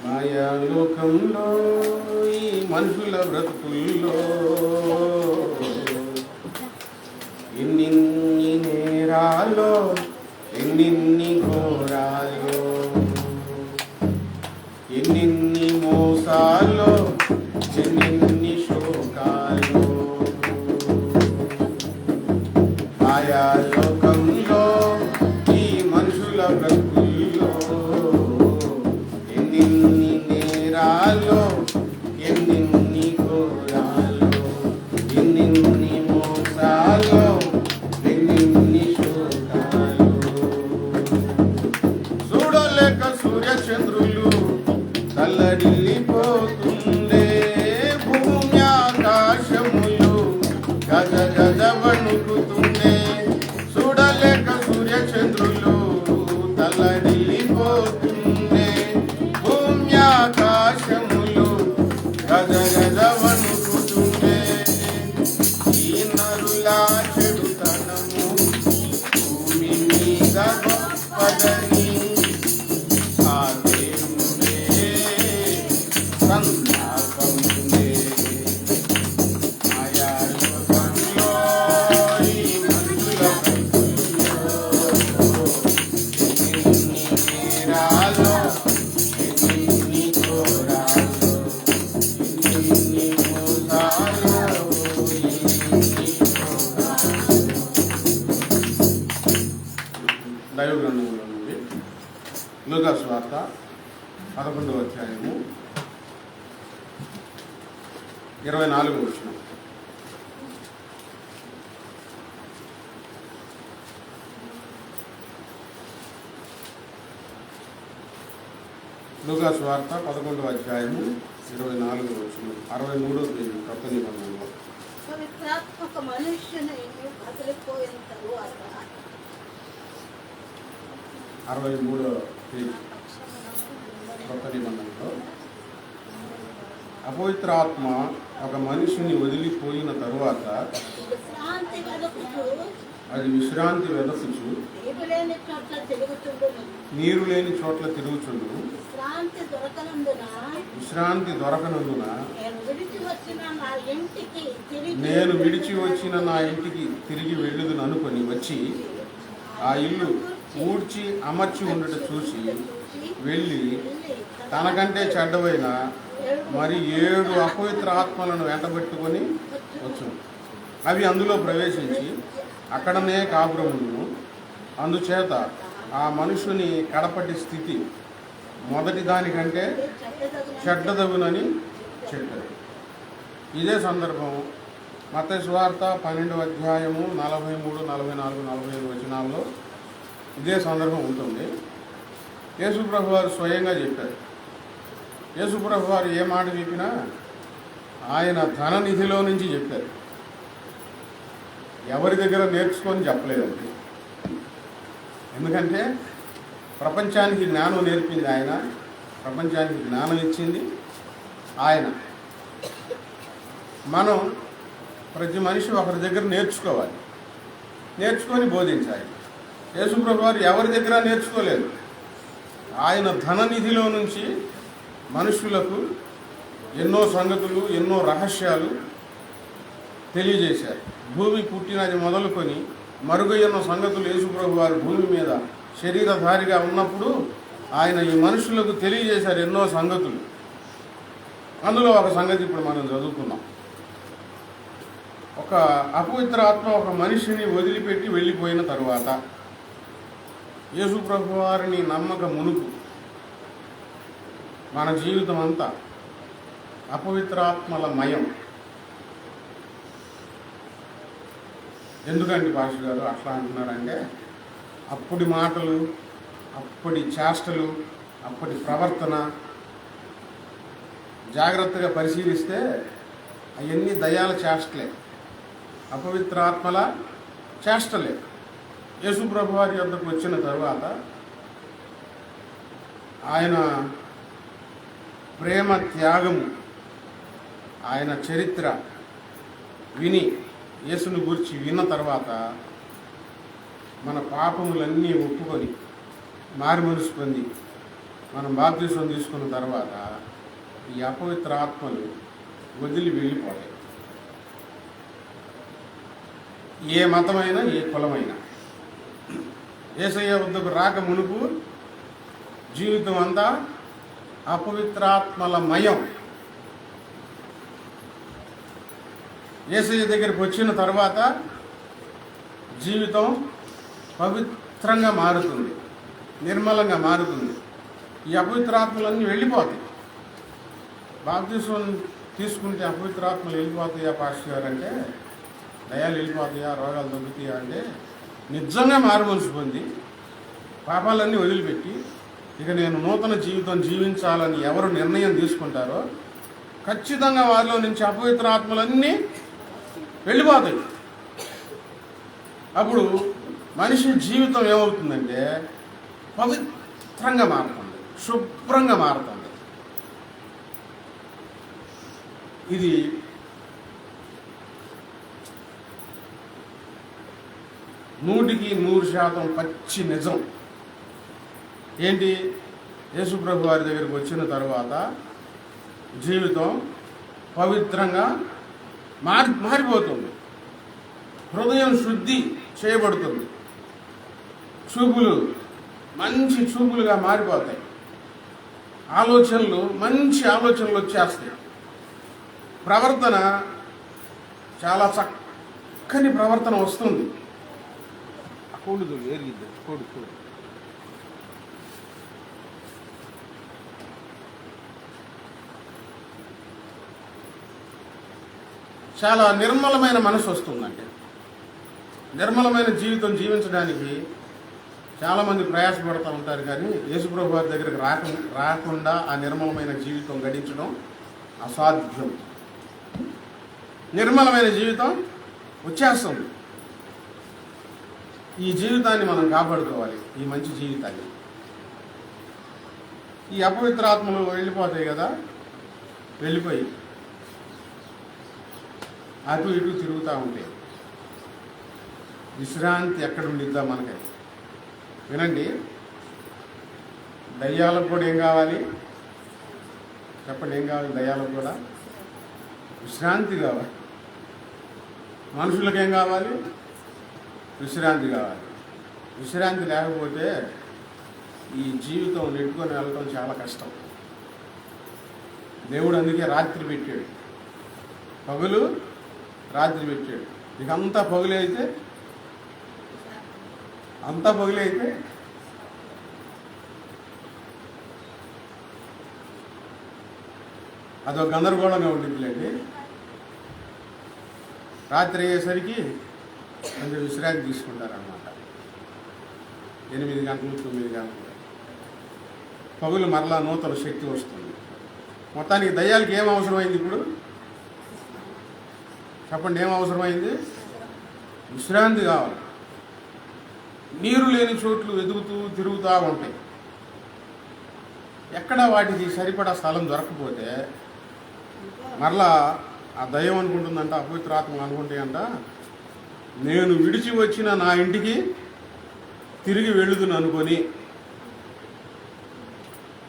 మాయాలోకంలో ఈ మనుషుల బ్రతుకుల్లో ఎన్నిన్ని నేరాలో ఎన్నిన్ని ఘోరాలో ఎన్నిన్ని మోసాలో ఎన్నిన్ని శోకాలో మాయాలోకంలో ఈ మనుషుల బ్రతుకుల్లో ఎన్నిన్ని నేరాలో ఎన్నిన్ని ఘోరాలో ఎన్నిన్ని మోసాలో ఎన్నిన్ని శోకాలో చూడలేక సూర్యచంద్రులు తల్లడిల్లిపోతుండే భూమి ఆకాశములు గజ గజ వణుకుతుండే చూడలేక సూర్యచంద్రులు తల్లడిల్లిపోతుండే భూమి ఆకాశములు గజ గజ వణుకుతుండే ఈ నరులా చెడుతనము భూమి మీద గొప్పదని ఆ దేవుడే సంతాపముందే మాయాలోకంలో ఈ మనుషుల బ్రతుకుల్లో ఎన్ని నేరాలో ఎన్ని ఘోరాలో ఎన్ని మోసాలో ఎన్ని శోకాలో. దైవ గ్రంథంలో నుండి లూకా సువార్త 11వ అధ్యాయము 24వ వచనం. లూకా సువార్త 11వ అధ్యాయము 24వ వచనం, 63వ పేజీ కొత్త నిబంధనలో. పవిత్రాత్మక మనుష్యుని వదిలిపోయిన తరువాత 63వ పేజీ కొత్త నిబంధనలో అపవిత్రాత్మ ఒక మనిషిని వదిలిపోయిన తరువాత విశ్రాంతి వెదకుచు అది విశ్రాంతి వెదకుచు నీరులేని చోట్ల తిరుగుతుండును. నీరు లేని చోట్ల తిరుగుచుండు. విశ్రాంతి దొరకనందున నేను విడిచి వచ్చిన నా ఇంటికి తిరిగి వెళ్ళుదును అనుకొని వచ్చి ఆ ఇల్లు ఊడ్చి అమర్చి ఉండట చూసి వెళ్ళి తనకంటే చెడ్డవైన మరి 7 అపవిత్ర ఆత్మలను వెంటబెట్టుకొని వచ్చును. అవి అందులో ప్రవేశించి అక్కడనే కాపురమును. అందుచేత ఆ మనుషుని కడపటి స్థితి మొదటి దానికంటే చెడ్డదగునని చెప్పారు. ఇదే సందర్భం మత్తయి సువార్త 12వ అధ్యాయము 43, 44, 45 వచనాల్లో ఇదే సందర్భం ఉంటుంది. యేసుప్రభు వారు స్వయంగా చెప్పారు. యేసుప్రభు వారు ఏ మాట చెప్పినా ఆయన ధన నిధిలో నుంచి చెప్పారు. ఎవరి దగ్గర నేర్చుకొని చెప్పలేదండి. ఎందుకంటే ప్రపంచానికి జ్ఞానం నేర్పింది ఆయన, ప్రపంచానికి జ్ఞానం ఇచ్చింది ఆయన. మనం ప్రతి మనిషి ఒకరి దగ్గర నేర్చుకోవాలి, నేర్చుకొని బోధించాలి. యేసుప్రభు వారు ఎవరి దగ్గర నేర్చుకోలేదు. ఆయన ధననిధిలో నుంచి మనుషులకు ఎన్నో సంగతులు, ఎన్నో రహస్యాలు తెలియజేశారు. భూమి పుట్టినది మొదలుకొని మరుగైన సంగతులు యేసుప్రభు వారు భూమి మీద శరీరధారిగా ఉన్నప్పుడు ఆయన ఈ మనుషులకు తెలియజేశారు ఎన్నో సంగతులు. అందులో ఒక సంగతి ఇప్పుడు మనం చదువుకున్నాం. ఒక అపవిత్ర ఆత్మ ఒక మనిషిని వదిలిపెట్టి వెళ్ళిపోయిన తరువాత యేసుప్రభు వారిని నమ్మక మునుపు మన జీవితం అంతా అపవిత్రాత్మల మయం. ఎందుకండి పాస్టర్ గారు అట్లా అంటున్నారంటే, అప్పటి మాటలు, అప్పటి చేష్టలు, అప్పటి ప్రవర్తన జాగ్రత్తగా పరిశీలిస్తే అవన్నీ దయాల చేష్టలే, అపవిత్రాత్మల చేష్టలే. యేసుప్రభు వారి వద్దకు వచ్చిన తరువాత ఆయన ప్రేమ త్యాగము, ఆయన చరిత్ర విని యేసును గురించి విన్న తర్వాత మన పాపములన్నీ ఒప్పుకొని మారు మనసు పొంది మనం బాప్తిసం తీసుకున్న తర్వాత ఈ అపవిత్ర ఆత్మలు వదిలి వెళ్ళిపోతాయి. ఏ మతమైనా ఏ కులమైనా యేసయ్య వద్దకు రాక మునుపు జీవితం అంతా అపవిత్రాత్మల మయం. యేసయ్య దగ్గరికి వచ్చిన తర్వాత జీవితం పవిత్రంగా మారుతుంది, నిర్మలంగా మారుతుంది. ఈ అపవిత్రాత్మలన్నీ వెళ్ళిపోతాయి. బాప్తిసం తీసుకుంటే అపవిత్రాత్మలు వెళ్ళిపోతాయా పాస్టర్ గారు అంటే, దయాలు వెళ్ళిపోతాయా, రోగాలు తగ్గుతాయా అంటే, నిజంగా మారుమనసు పొంది పాపాలన్నీ వదిలిపెట్టి ఇక నేను నూతన జీవితం జీవించాలని ఎవరు నిర్ణయం తీసుకుంటారో ఖచ్చితంగా వారిలో నుంచి అపవిత్ర ఆత్మలన్నీ వెళ్ళిపోతాయి. అప్పుడు మనిషి జీవితం ఏమవుతుందంటే పవిత్రంగా మారుతుంది, శుభ్రంగా మారుతుంది. ఇది నూటికి 100% పచ్చి నిజం. ఏంటి? యేసుప్రభు వారి దగ్గరికి వచ్చిన తర్వాత జీవితం పవిత్రంగా మారిపోతుంది. హృదయం శుద్ధి చేయబడుతుంది. చూపులు మంచి చూపులుగా మారిపోతాయి. ఆలోచనలు మంచి ఆలోచనలు వచ్చేస్తాయి. ప్రవర్తన చాలా చక్కని ప్రవర్తన వస్తుంది. చాలా నిర్మలమైన మనసు వస్తుందంటే, నిర్మలమైన జీవితం జీవించడానికి చాలామంది ప్రయాసపడుతూ ఉంటారు. కానీ యేసుప్రభు వారి దగ్గరికి రాకుండా ఆ నిర్మలమైన జీవితం గడించడం అసాధ్యం. నిర్మలమైన జీవితం వచ్చేస్తుంది. ఈ జీవితాన్ని మనం కాపాడుకోవాలి, ఈ మంచి జీవితాన్ని. ఈ అపవిత్ర ఆత్మలు వెళ్ళిపోతాయి కదా, వెళ్ళిపోయి అటు ఇటు తిరుగుతూ ఉంటాయి. విశ్రాంతి ఎక్కడ ఉండిద్దా మనకి? వినండి, దయ్యాలకు కూడా ఏం కావాలి చెప్పండి? ఏం కావాలి? దయ్యాలకు కూడా విశ్రాంతి కావాలి. మనుషులకు ఏం కావాలి? విశ్రాంతి కావాలి. విశ్రాంతి లేకపోతే ఈ జీవితం నెట్టుకొని వెళ్ళటం చాలా కష్టం. దేవుడు అందుకే రాత్రి పెట్టాడు, పగులు రాత్రి పెట్టాడు. ఇక అంతా పగులే అయితే అదొక గందరగోళంగా ఉండిద్దిలేండి. రాత్రి అయ్యేసరికి కొంచెం విశ్రాంతి తీసుకుంటారన్నమాట. 8 గంటలు 9 గంటలు పగులు మరలా నూతన శక్తి వస్తుంది. మొత్తానికి దయ్యాలకి ఏం అవసరమైంది ఇప్పుడు చెప్పండి? ఏం అవసరమైంది? విశ్రాంతి కావాలి. నీరు లేని చోట్లు వెతుకుతూ తిరుగుతూ ఉంటాయి. ఎక్కడ వాటికి సరిపడా స్థలం దొరకకపోతే మరలా ఆ దయ్యం అనుకుంటుందంట, అపవిత్రాత్మ అనుకుంటాయంట, నేను విడిచి వచ్చిన నా ఇంటికి తిరిగి వెళ్ళుదును అనుకొని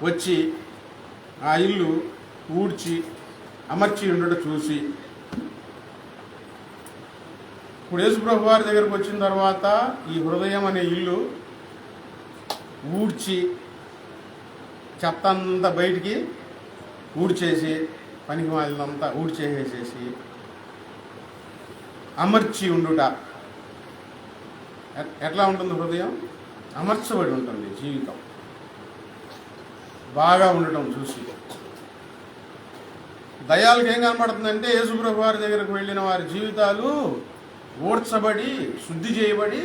వచ్చి ఆ ఇల్లు ఊడ్చి అమర్చి ఉండడం చూసి, ఇప్పుడు యేసుప్రభు వారి దగ్గరకు వచ్చిన తర్వాత ఈ హృదయం అనే ఇల్లు ఊడ్చి చెత్త అంతా బయటికి ఊడ్చేసి, పనికి వాళ్ళంతా ఊడ్చేసేసి అమర్చి ఉండుట. ఎట్లా ఉంటుంది హృదయం? అమర్చబడి ఉంటుంది. జీవితం బాగా ఉండటం చూసి దయ్యాలకు ఏం కనపడుతుందంటే, యేసుప్రభు వారి దగ్గరకు వెళ్ళిన వారి జీవితాలు ఊడ్చబడి శుద్ధి చేయబడి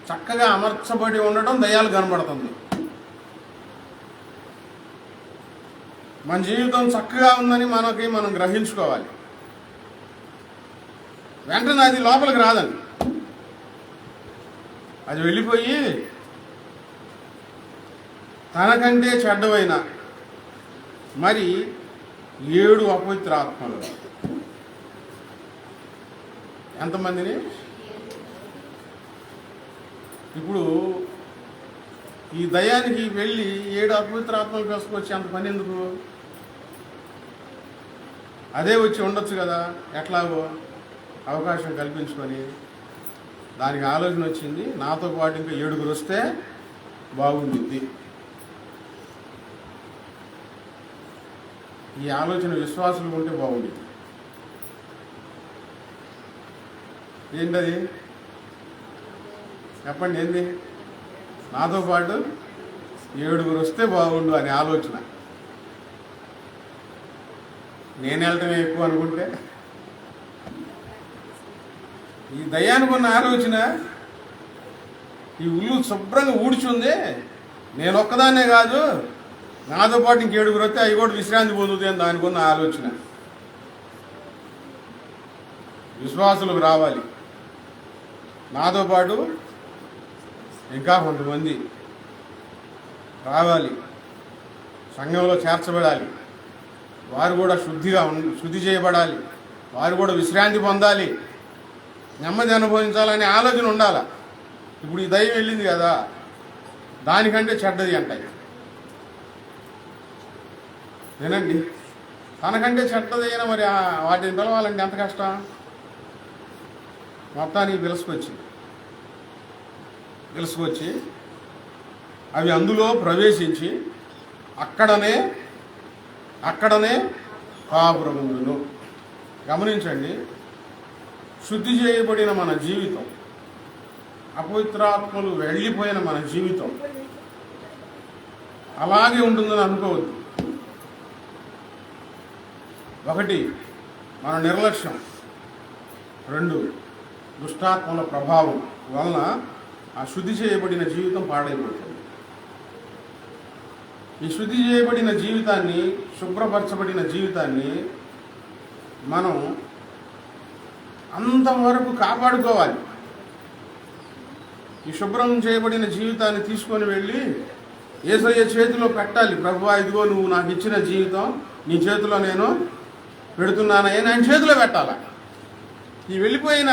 చక్కగా అమర్చబడి ఉండటం దయ్యాలు కనబడుతుంది. మన జీవితం చక్కగా ఉందని మనం గ్రహించుకోవాలి. వెంటనే అది లోపలికి రాదండి. అది వెళ్ళిపోయి తనకంటే చెడ్డవైన మరి 7 అపవిత్ర ఆత్మలు. ఎంతమందిని? ఇప్పుడు ఈ దయానికి వెళ్ళి 7 అపవిత్ర ఆత్మలు తీసుకొచ్చి అంత పని ఎందుకు? అదే వచ్చి ఉండొచ్చు కదా, ఎట్లాగో అవకాశం కల్పించుకొని. దానికి ఆలోచన వచ్చింది, నాతో పాటు ఇంకా 7 వస్తే బాగుంటుంది. ఈ ఆలోచన విశ్వాసులు ఉంటే బాగుంటుంది. ఏంటది చెప్పండి, ఏంది? నాతో పాటు 7 వస్తే బాగుండు అనే ఆలోచన. నేను వెళ్ళటమే ఎక్కువ అనుకుంటే, ఈ దయ్యానికి ఉన్న ఆలోచన, ఈ ఉల్లు శుభ్రంగా ఊడ్చుంది, నేను ఒక్కదాన్నే కాదు, నాతో పాటు ఇంక 7 వస్తే అవి కూడా విశ్రాంతి పొందుతాయి అని దానికి ఉన్న ఆలోచన. విశ్వాసులకు రావాలి, నాతో పాటు ఇంకా కొంతమంది రావాలి, సంఘంలో చేర్చబడాలి, వారు కూడా శుద్ధి చేయబడాలి, వారు కూడా విశ్రాంతి పొందాలి, నెమ్మది అనుభవించాలనే ఆలోచన ఉండాలి. ఇప్పుడు ఈ దయ్యం వెళ్ళింది కదా, దానికంటే చెడ్డది అంటాయి. వినండి, తనకంటే చెడ్డది అయినా మరి వాటిని పిలవాలంటే ఎంత కష్టం. మొత్తానికి పిలుసుకొచ్చి అవి అందులో ప్రవేశించి అక్కడనే కాపురముండును. గమనించండి, శుద్ధి చేయబడిన మన జీవితం, అపవిత్రాత్మలు వెళ్ళిపోయిన మన జీవితం అలాగే ఉంటుందని అనుకోవద్దు. 1 మన నిర్లక్ష్యం, 2 దుష్టాత్మల ప్రభావం వలన ఆ శుద్ధి చేయబడిన జీవితం పాడైపోతుంది. ఈ శుద్ధి చేయబడిన జీవితాన్ని, శుభ్రపరచబడిన జీవితాన్ని మనం అంతవరకు కాపాడుకోవాలి. ఈ శుభ్రం చేయబడిన జీవితాన్ని తీసుకొని వెళ్ళి యేసయ్య చేతిలో పెట్టాలి. ప్రభువా, ఇదిగో నువ్వు నాకు ఇచ్చిన జీవితం నీ చేతిలో నేను పెడుతున్నానని ఆయన చేతిలో పెట్టాలి. ఈ వెళ్ళిపోయిన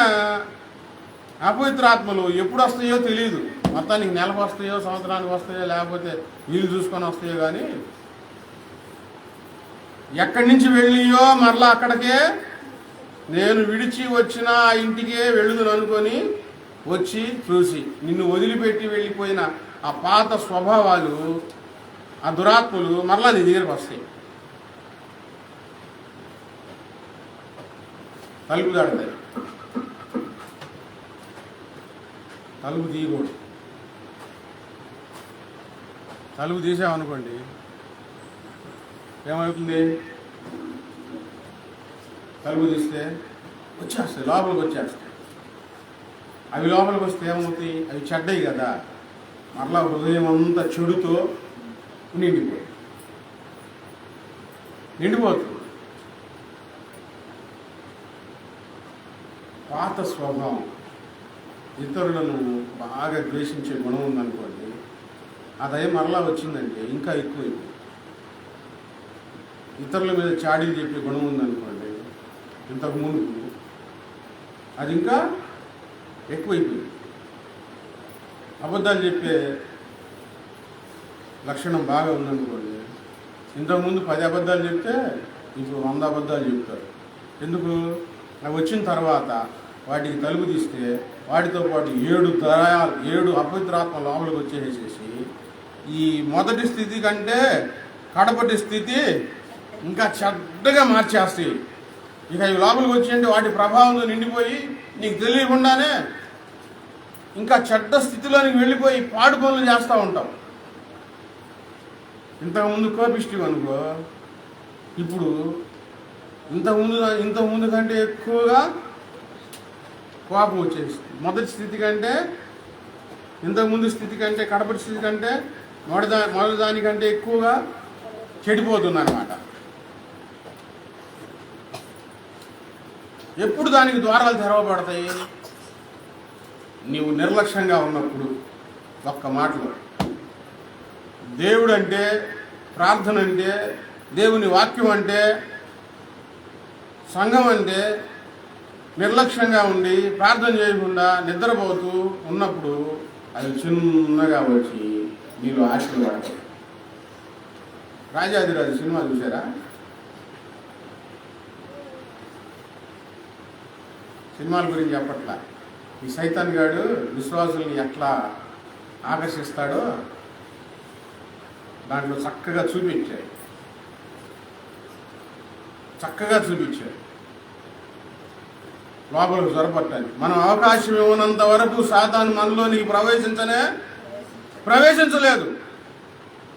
అపవిత్రాత్మలు ఎప్పుడు వస్తాయో తెలియదు. మొత్తానికి నెలకు వస్తాయో, సంవత్సరానికి వస్తాయో, లేకపోతే వీళ్ళు చూసుకొని వస్తాయో, కానీ ఎక్కడి నుంచి వెళ్ళియో మరలా అక్కడికే నేను విడిచి వచ్చిన ఆ ఇంటికే వెళ్ళుదును అనుకొని వచ్చి చూసి నిన్ను వదిలిపెట్టి వెళ్ళిపోయిన ఆ పాత స్వభావాలు, ఆ దురాత్మలు మరలా నీ దగ్గరకు వస్తాయి. తలుపు దాడతాయి. తలుపు తీయకూడదు. తలుపు తీసామనుకోండి, ఏమవుతుంది? తలుపు తీస్తే వచ్చేస్తాయి, లోపలికి వచ్చేస్తాయి. అవి లోపలికి వస్తే ఏమవుతాయి? అవి చెడ్డయి కదా, మరలా హృదయం అంతా చెడుతో నిండిపోతుంది. పాత స్వభావం, ఇతరులను బాగా ద్వేషించే గుణం ఉందనుకోండి, అదే మరలా వచ్చిందంటే ఇంకా ఎక్కువైపోయింది. ఇతరుల మీద చాడీలు చెప్పే గుణం ఉందనుకోండి, ఇంతకు ముందు అది ఇంకా ఎక్కువైపోయింది. అబద్ధాలు చెప్పే లక్షణం బాగా ఉందనుకోండి, ఇంతకుముందు 10 అబద్ధాలు చెప్తే ఇప్పుడు 100 అబద్ధాలు చెప్తారు. ఎందుకు? అవి వచ్చిన తర్వాత వాటికి తలుపు తీస్తే వాటితో పాటు 7 అపవిత్రాత్మ లోపలికి వచ్చేసేసి ఈ మొదటి స్థితి కంటే కడపటి స్థితి ఇంకా చెడ్డగా మార్చేస్తాయి. ఇక ఈ లోపలికి వచ్చేయండి, వాటి ప్రభావంతో నిండిపోయి నీకు తెలియకుండానే ఇంకా చెడ్డ స్థితిలోనికి వెళ్ళిపోయి పాడు పనులు చేస్తూ ఉంటాం. ఇంతకుముందు కోపిష్టివి అనుకో, ఇప్పుడు ఇంతకుముందు కంటే ఎక్కువగా కోపం వచ్చేస్తుంది. మొదటి స్థితి కంటే, ఇంతకుముందు స్థితి కంటే, కడపటి స్థితి కంటే మొదటి దానికంటే ఎక్కువగా చెడిపోతుంది అన్నమాట. ఎప్పుడు దానికి ద్వారాలు తెరవబడతాయి? నీవు నిర్లక్ష్యంగా ఉన్నప్పుడు. ఒక్క మాటలో, దేవుడు అంటే, ప్రార్థన అంటే, దేవుని వాక్యం అంటే, సంఘం అంటే నిర్లక్ష్యంగా ఉండి ప్రార్థన చేయకుండా నిద్రపోతూ ఉన్నప్పుడు అవి చిన్నగా వచ్చి నీలో ఆశలు వాడతాయి. రాజాదిరాజు సినిమా చూసారా? సినిమాల గురించి చెప్పట్లా. ఈ సైతాన్ గాడు విశ్వాసుల్ని ఎట్లా ఆకర్షిస్తాడో దాంట్లో చక్కగా చూపించాడు. లోపలికి జొరపట్టాలి. మనం అవకాశం ఇవ్వనంత వరకు సాతాను మనలోనికి ప్రవేశించలేదు.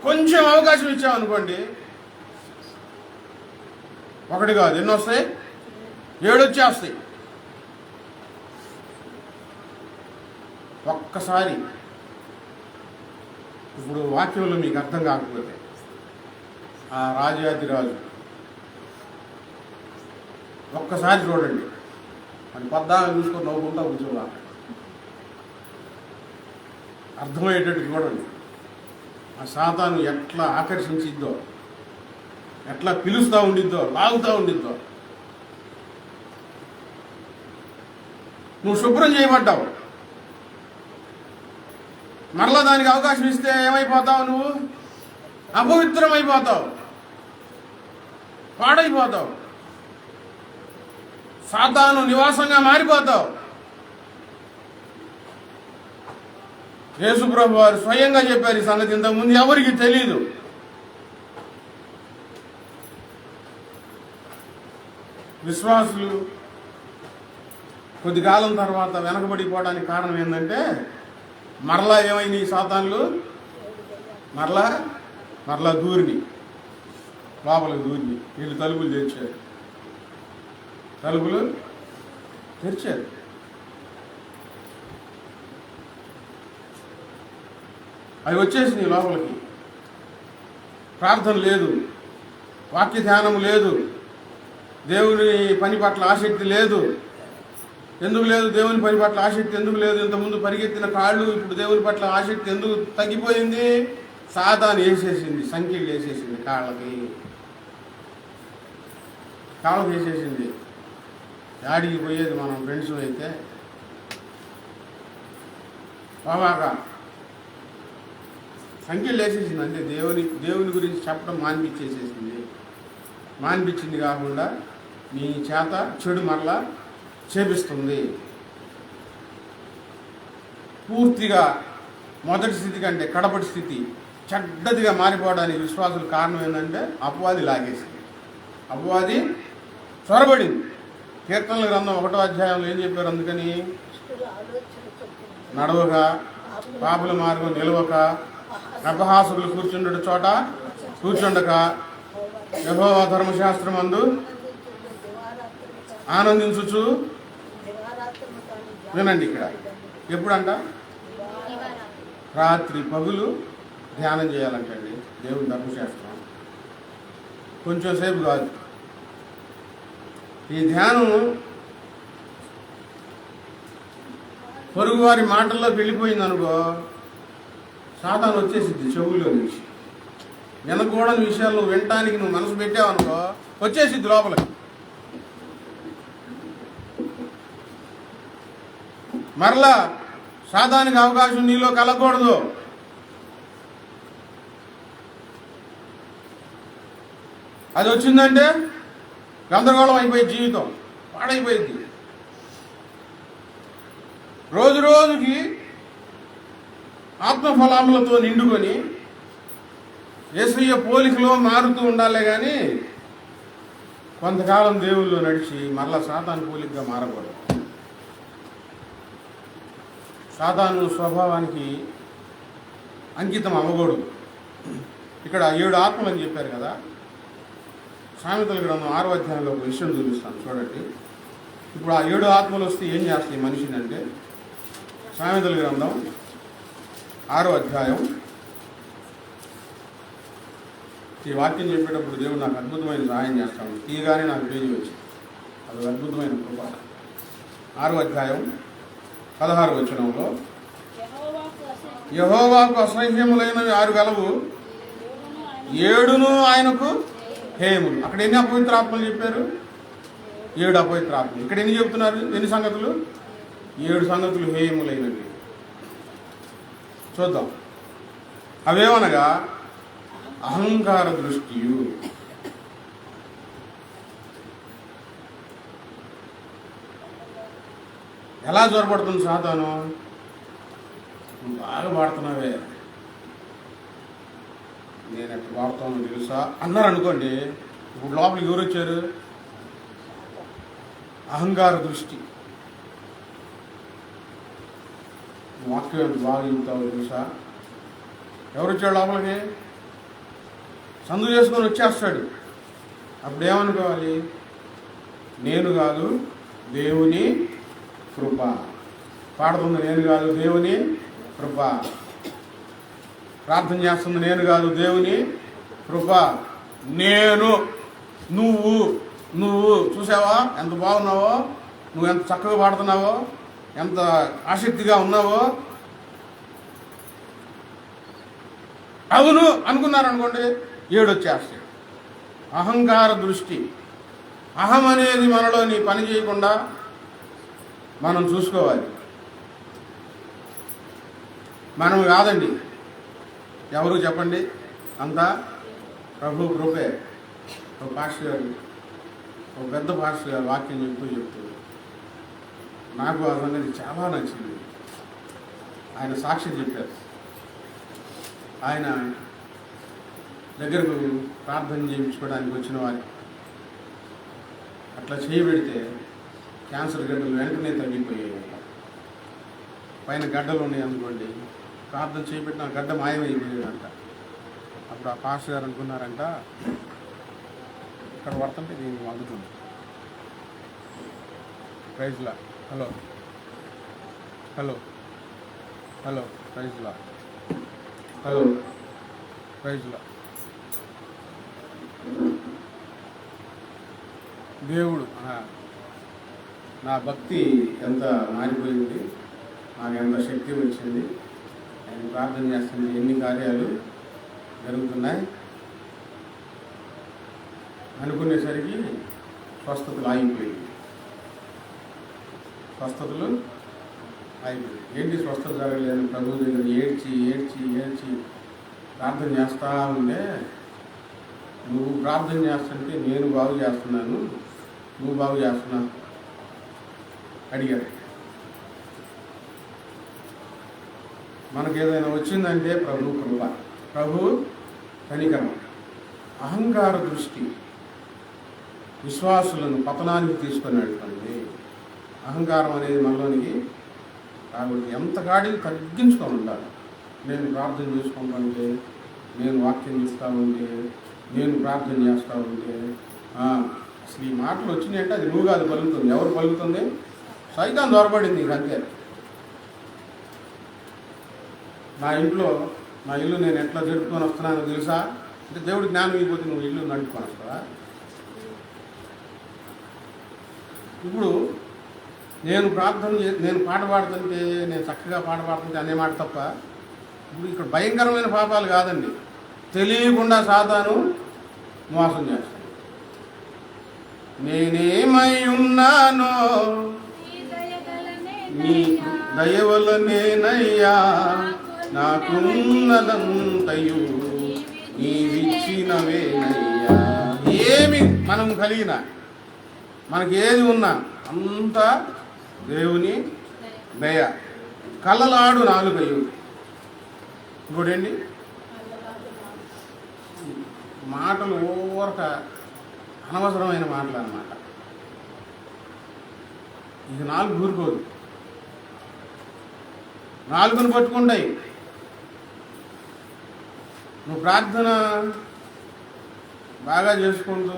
కొంచెం అవకాశం ఇచ్చామనుకోండి, ఒకటి కాదు ఎన్ని వస్తాయి, 7 వచ్చేస్తాయి. ఒక్కసారి ఇప్పుడు వాక్యంలో మీకు అర్థం కాకపోతే ఆ రాజాదిరాజు ఒక్కసారి చూడండి, అది పద్దాగా చూసుకొని నవ్వుకుంటా కూర్చోవాలి. అర్థమయ్యేటట్టు చూడండి. ఆ సాతాను ఎట్లా ఆకర్షించిద్దో, ఎట్లా పిలుస్తూ ఉండిద్దో, లాగుతూ ఉండిద్దో. నువ్వు శుభ్రం చేయబడ్డావు, మరలా దానికి అవకాశం ఇస్తే ఏమైపోతావు? నువ్వు అపవిత్రమైపోతావు, పాడైపోతావు, సాతాను నివాసంగా మారిపోతావు. యేసుప్రభు వారు స్వయంగా చెప్పారు ఈ సంగతి. ఇంతకుముందు ఎవరికి తెలీదు. విశ్వాసులు కొద్ది కాలం తర్వాత వెనకబడిపోవడానికి కారణం ఏంటంటే మరలా ఏమైంది, ఈ సాతాన్లు మరలా దూరిని లోపలికి దూరిని. వీళ్ళు తలుపులు తెరిచారు. అవి వచ్చేసినాయి లోపలికి. ప్రార్థన లేదు, వాక్య ధ్యానం లేదు, దేవుని పని పట్ల ఆసక్తి లేదు. ఎందుకు లేదు దేవుని పని పట్ల ఆసక్తి? ఎందుకు లేదు? ఇంతకుముందు పరిగెత్తిన కాళ్ళు ఇప్పుడు దేవుని పట్ల ఆసక్తి ఎందుకు తగ్గిపోయింది? సాతాను వేసేసింది, సంఖ్యలు వేసేసింది, కాళ్ళకి వేసేసింది. యాడికి పోయేది మనం ఫ్రెండ్స్ అయితే బాగా సంఖ్యలు వేసేసింది. అంటే దేవుని గురించి చెప్పడం మాన్పించింది కాకుండా నీ చేత చెడు మరలా చేపిస్తుంది. పూర్తిగా మొదటి స్థితి కంటే కడపటి స్థితి చెడ్డదిగా మారిపోవడానికి విశ్వాసుల కారణం ఏంటంటే అపవాది లాగేసింది, అపవాది చొరబడింది. కీర్తనల గ్రంథం 1వ అధ్యాయంలో ఏం చెప్పారు? అందుకని నడవక, పాపుల మార్గం నిలవక, అపహాసకులు కూర్చుండట చోట కూర్చుండక, యెహోవా ధర్మశాస్త్రమందు ఆనందించుచు. వినండి, ఇక్కడ ఎప్పుడంట? రాత్రి పగులు ధ్యానం చేయాలంటండి దేవుని ధర్మశాస్త్రం. కొంచెం సేపు కాదు. ఈ ధ్యానం పొరుగువారి మాటల్లోకి వెళ్ళిపోయింది అనుకో, సాతాను వచ్చేసింది చెవుల్లో నుంచి. వినకూడని విషయాలు వినటానికి నువ్వు మనసు పెట్టావనుకో వచ్చేసింది లోపలికి. మరలా సాతానికి అవకాశం నీలో కలగకూడదు. అది వచ్చిందంటే గందరగోళం అయిపోయింది, జీవితం పాడైపోయింది. రోజు రోజుకి ఆత్మఫలాములతో నిండుకొని యేసయ్య పోలికలో మారుతూ ఉండాలే కానీ కొంతకాలం దేవుల్లో నడిచి మరలా సాతాను పోలికగా మారకూడదు. సాతాను స్వభావానికి అంకితం అవ్వకూడదు. ఇక్కడ 7 ఆత్మలు అని చెప్పారు కదా. సామెతల గ్రంథం 6వ అధ్యాయంలో ఒక విషయం చూపిస్తాను చూడండి. ఇప్పుడు ఆ 7 ఆత్మలు వస్తే ఏం చేస్తాయి మనిషిని అంటే, సామెతల గ్రంథం 6వ అధ్యాయం. ఈ వాక్యం చెప్పేటప్పుడు దేవుడు నాకు అద్భుతమైన సహాయం చేస్తాను. తీయగానే నాకు పేజీ వచ్చింది. అది అద్భుతమైన కృప. 6వ అధ్యాయం 16వ వచనంలో, యెహోవాకు అసహ్యములైనవి 6 గలవు, 7 ఆయనకు హేయములు. అక్కడ ఎన్ని అపవిత్ర ఆత్మలు చెప్పారు? 7 అపవిత్ర ఆత్మలు. ఇక్కడ ఎన్ని చెప్తున్నారు? ఎన్ని సంగతులు? 7 సంగతులు హేయములైనవి. చూద్దాం. అవేమనగా అహంకార దృష్టియు. ఎలా జోరపడుతుంది సాతాను? నువ్వు బాగా పాడుతున్నావే, నేను ఎట్లా పాడుతానో తెలుసా అన్నారు అనుకోండి. ఇప్పుడు లోపలికి ఎవరు వచ్చారు? అహంకార దృష్టి. వాక్యం ఎంత బాగా చెబుతావో తెలుసా? ఎవరు వచ్చాడు లోపలికి? సందు చేసుకొని వచ్చేస్తాడు. అప్పుడు ఏమనుకోవాలి? నేను కాదు దేవుని కృప. పాడుతుంది నేను కాదు దేవుని కృప. ప్రార్థన చేస్తుంది నేను కాదు దేవుని కృప. నేను, నువ్వు నువ్వు చూసావా ఎంత బాగున్నావో, నువ్వు ఎంత చక్కగా పాడుతున్నావో, ఎంత ఆసక్తిగా ఉన్నావో. అవును అనుకున్నారనుకోండి, ఏడొచ్చేస్తాయి. అహంకార దృష్టి. అహం అనేది మనలోని పని చేయకుండా మనం చూసుకోవాలి. మనం కాదండి, ఎవరు చెప్పండి, అంతా ప్రభు కృపే. ఒక పాస్టర్ గారు, ఒక పెద్ద పాస్టర్ గారు వాక్యం చెప్తూ నాకు ఆ సంగతి చాలా నచ్చింది. ఆయన సాక్ష్యం చెప్పారు. ఆయన దగ్గరకు ప్రార్థన చేయించుకోవడానికి వచ్చిన వారి అట్లా చేయబెడితే క్యాన్సర్ గడ్డలు వెంటనే తగ్గిపోయాయి. పైన గడ్డలు ఉన్నాయి అనుకోండి, ప్రార్థన చేయబెట్టిన గడ్డ మాయమైపోయాడంట. అప్పుడు ఆ పాస్టర్ గారు అనుకున్నారంట, ఇక్కడ పడుతుంటే దీనికి అందుతుంది. ప్రైజ్లా, హలో హలో హలో ప్రైజ్లా, హలో ప్రైజ్లా. దేవుడు నా భక్తి ఎంత మారిపోయింది, నాకు ఎంత శక్తి వచ్చింది, నేను ప్రార్థన చేస్తుంటే ఎన్ని కార్యాలు జరుగుతున్నాయి అనుకునేసరికి స్వస్థతలు ఆగిపోయింది. స్వస్థతలు ఆగిపోయింది. ఏంటి స్వస్థత జరగలేదు? ప్రభు దగ్గర ఏడ్చి ఏడ్చి ఏడ్చి ప్రార్థన చేస్తా ఉంటే, నువ్వు ప్రార్థన చేస్తుంటే నేను బాగు చేస్తున్నాను, నువ్వు బాగు చేస్తున్నావు అడిగారు. మనకు ఏదైనా వచ్చిందంటే ప్రభు కృప, ప్రభు కనికరం. అహంకార దృష్టి విశ్వాసులను పతనానికి తీసుకొని వెళ్తుంది. అహంకారం అనేది మనలోనికి కాబట్టి ఎంత కాడికి తగ్గించుకొని ఉండాలి. నేను ప్రార్థన చేసుకుంటుంటే, నేను వాక్యం చేస్తూ ఉంటే, నేను ప్రార్థన చేస్తూ ఉంటే, అసలు ఈ మాటలు వచ్చినాయంటే అది నువ్వు కాదు పలుకుతుంది. ఎవరు పలుకుతుంది? సైతాన్ దొరపడింది. నీకు అంతే. నా ఇల్లు నేను ఎట్లా జరుపుకొని వస్తున్నానో తెలుసా అంటే, దేవుడి జ్ఞానం అయిపోతే నువ్వు ఇల్లు నడుపుకొని వస్తావా? ఇప్పుడు నేను నేను పాట పాడుతుంటే, నేను చక్కగా పాట పాడుతుంటే అనే మాట తప్ప, ఇప్పుడు ఇక్కడ భయంకరమైన పాపాలు కాదండి, తెలియకుండా సాతాను మోసం చేస్తాను. నేనేమై ఉన్నానో నీ దయ వల్లనేనయ్యా, నాకున్నదంతయు నీవిచ్చినవేనయ్యా. ఏమి మనం కలిగిన, మనకి ఏది ఉన్నా అంతా దేవుని దయ. కళ్ళలాడు నాలుగయ్యు. ఇంకోటండి, మాటలు ఓరక అనవసరమైన మాటలు అన్నమాట. ఇది నాలుగు ఊరుకోదు, నాలుగును పట్టుకుంటాయి. నువ్వు ప్రార్థన బాగా చేసుకుంటూ,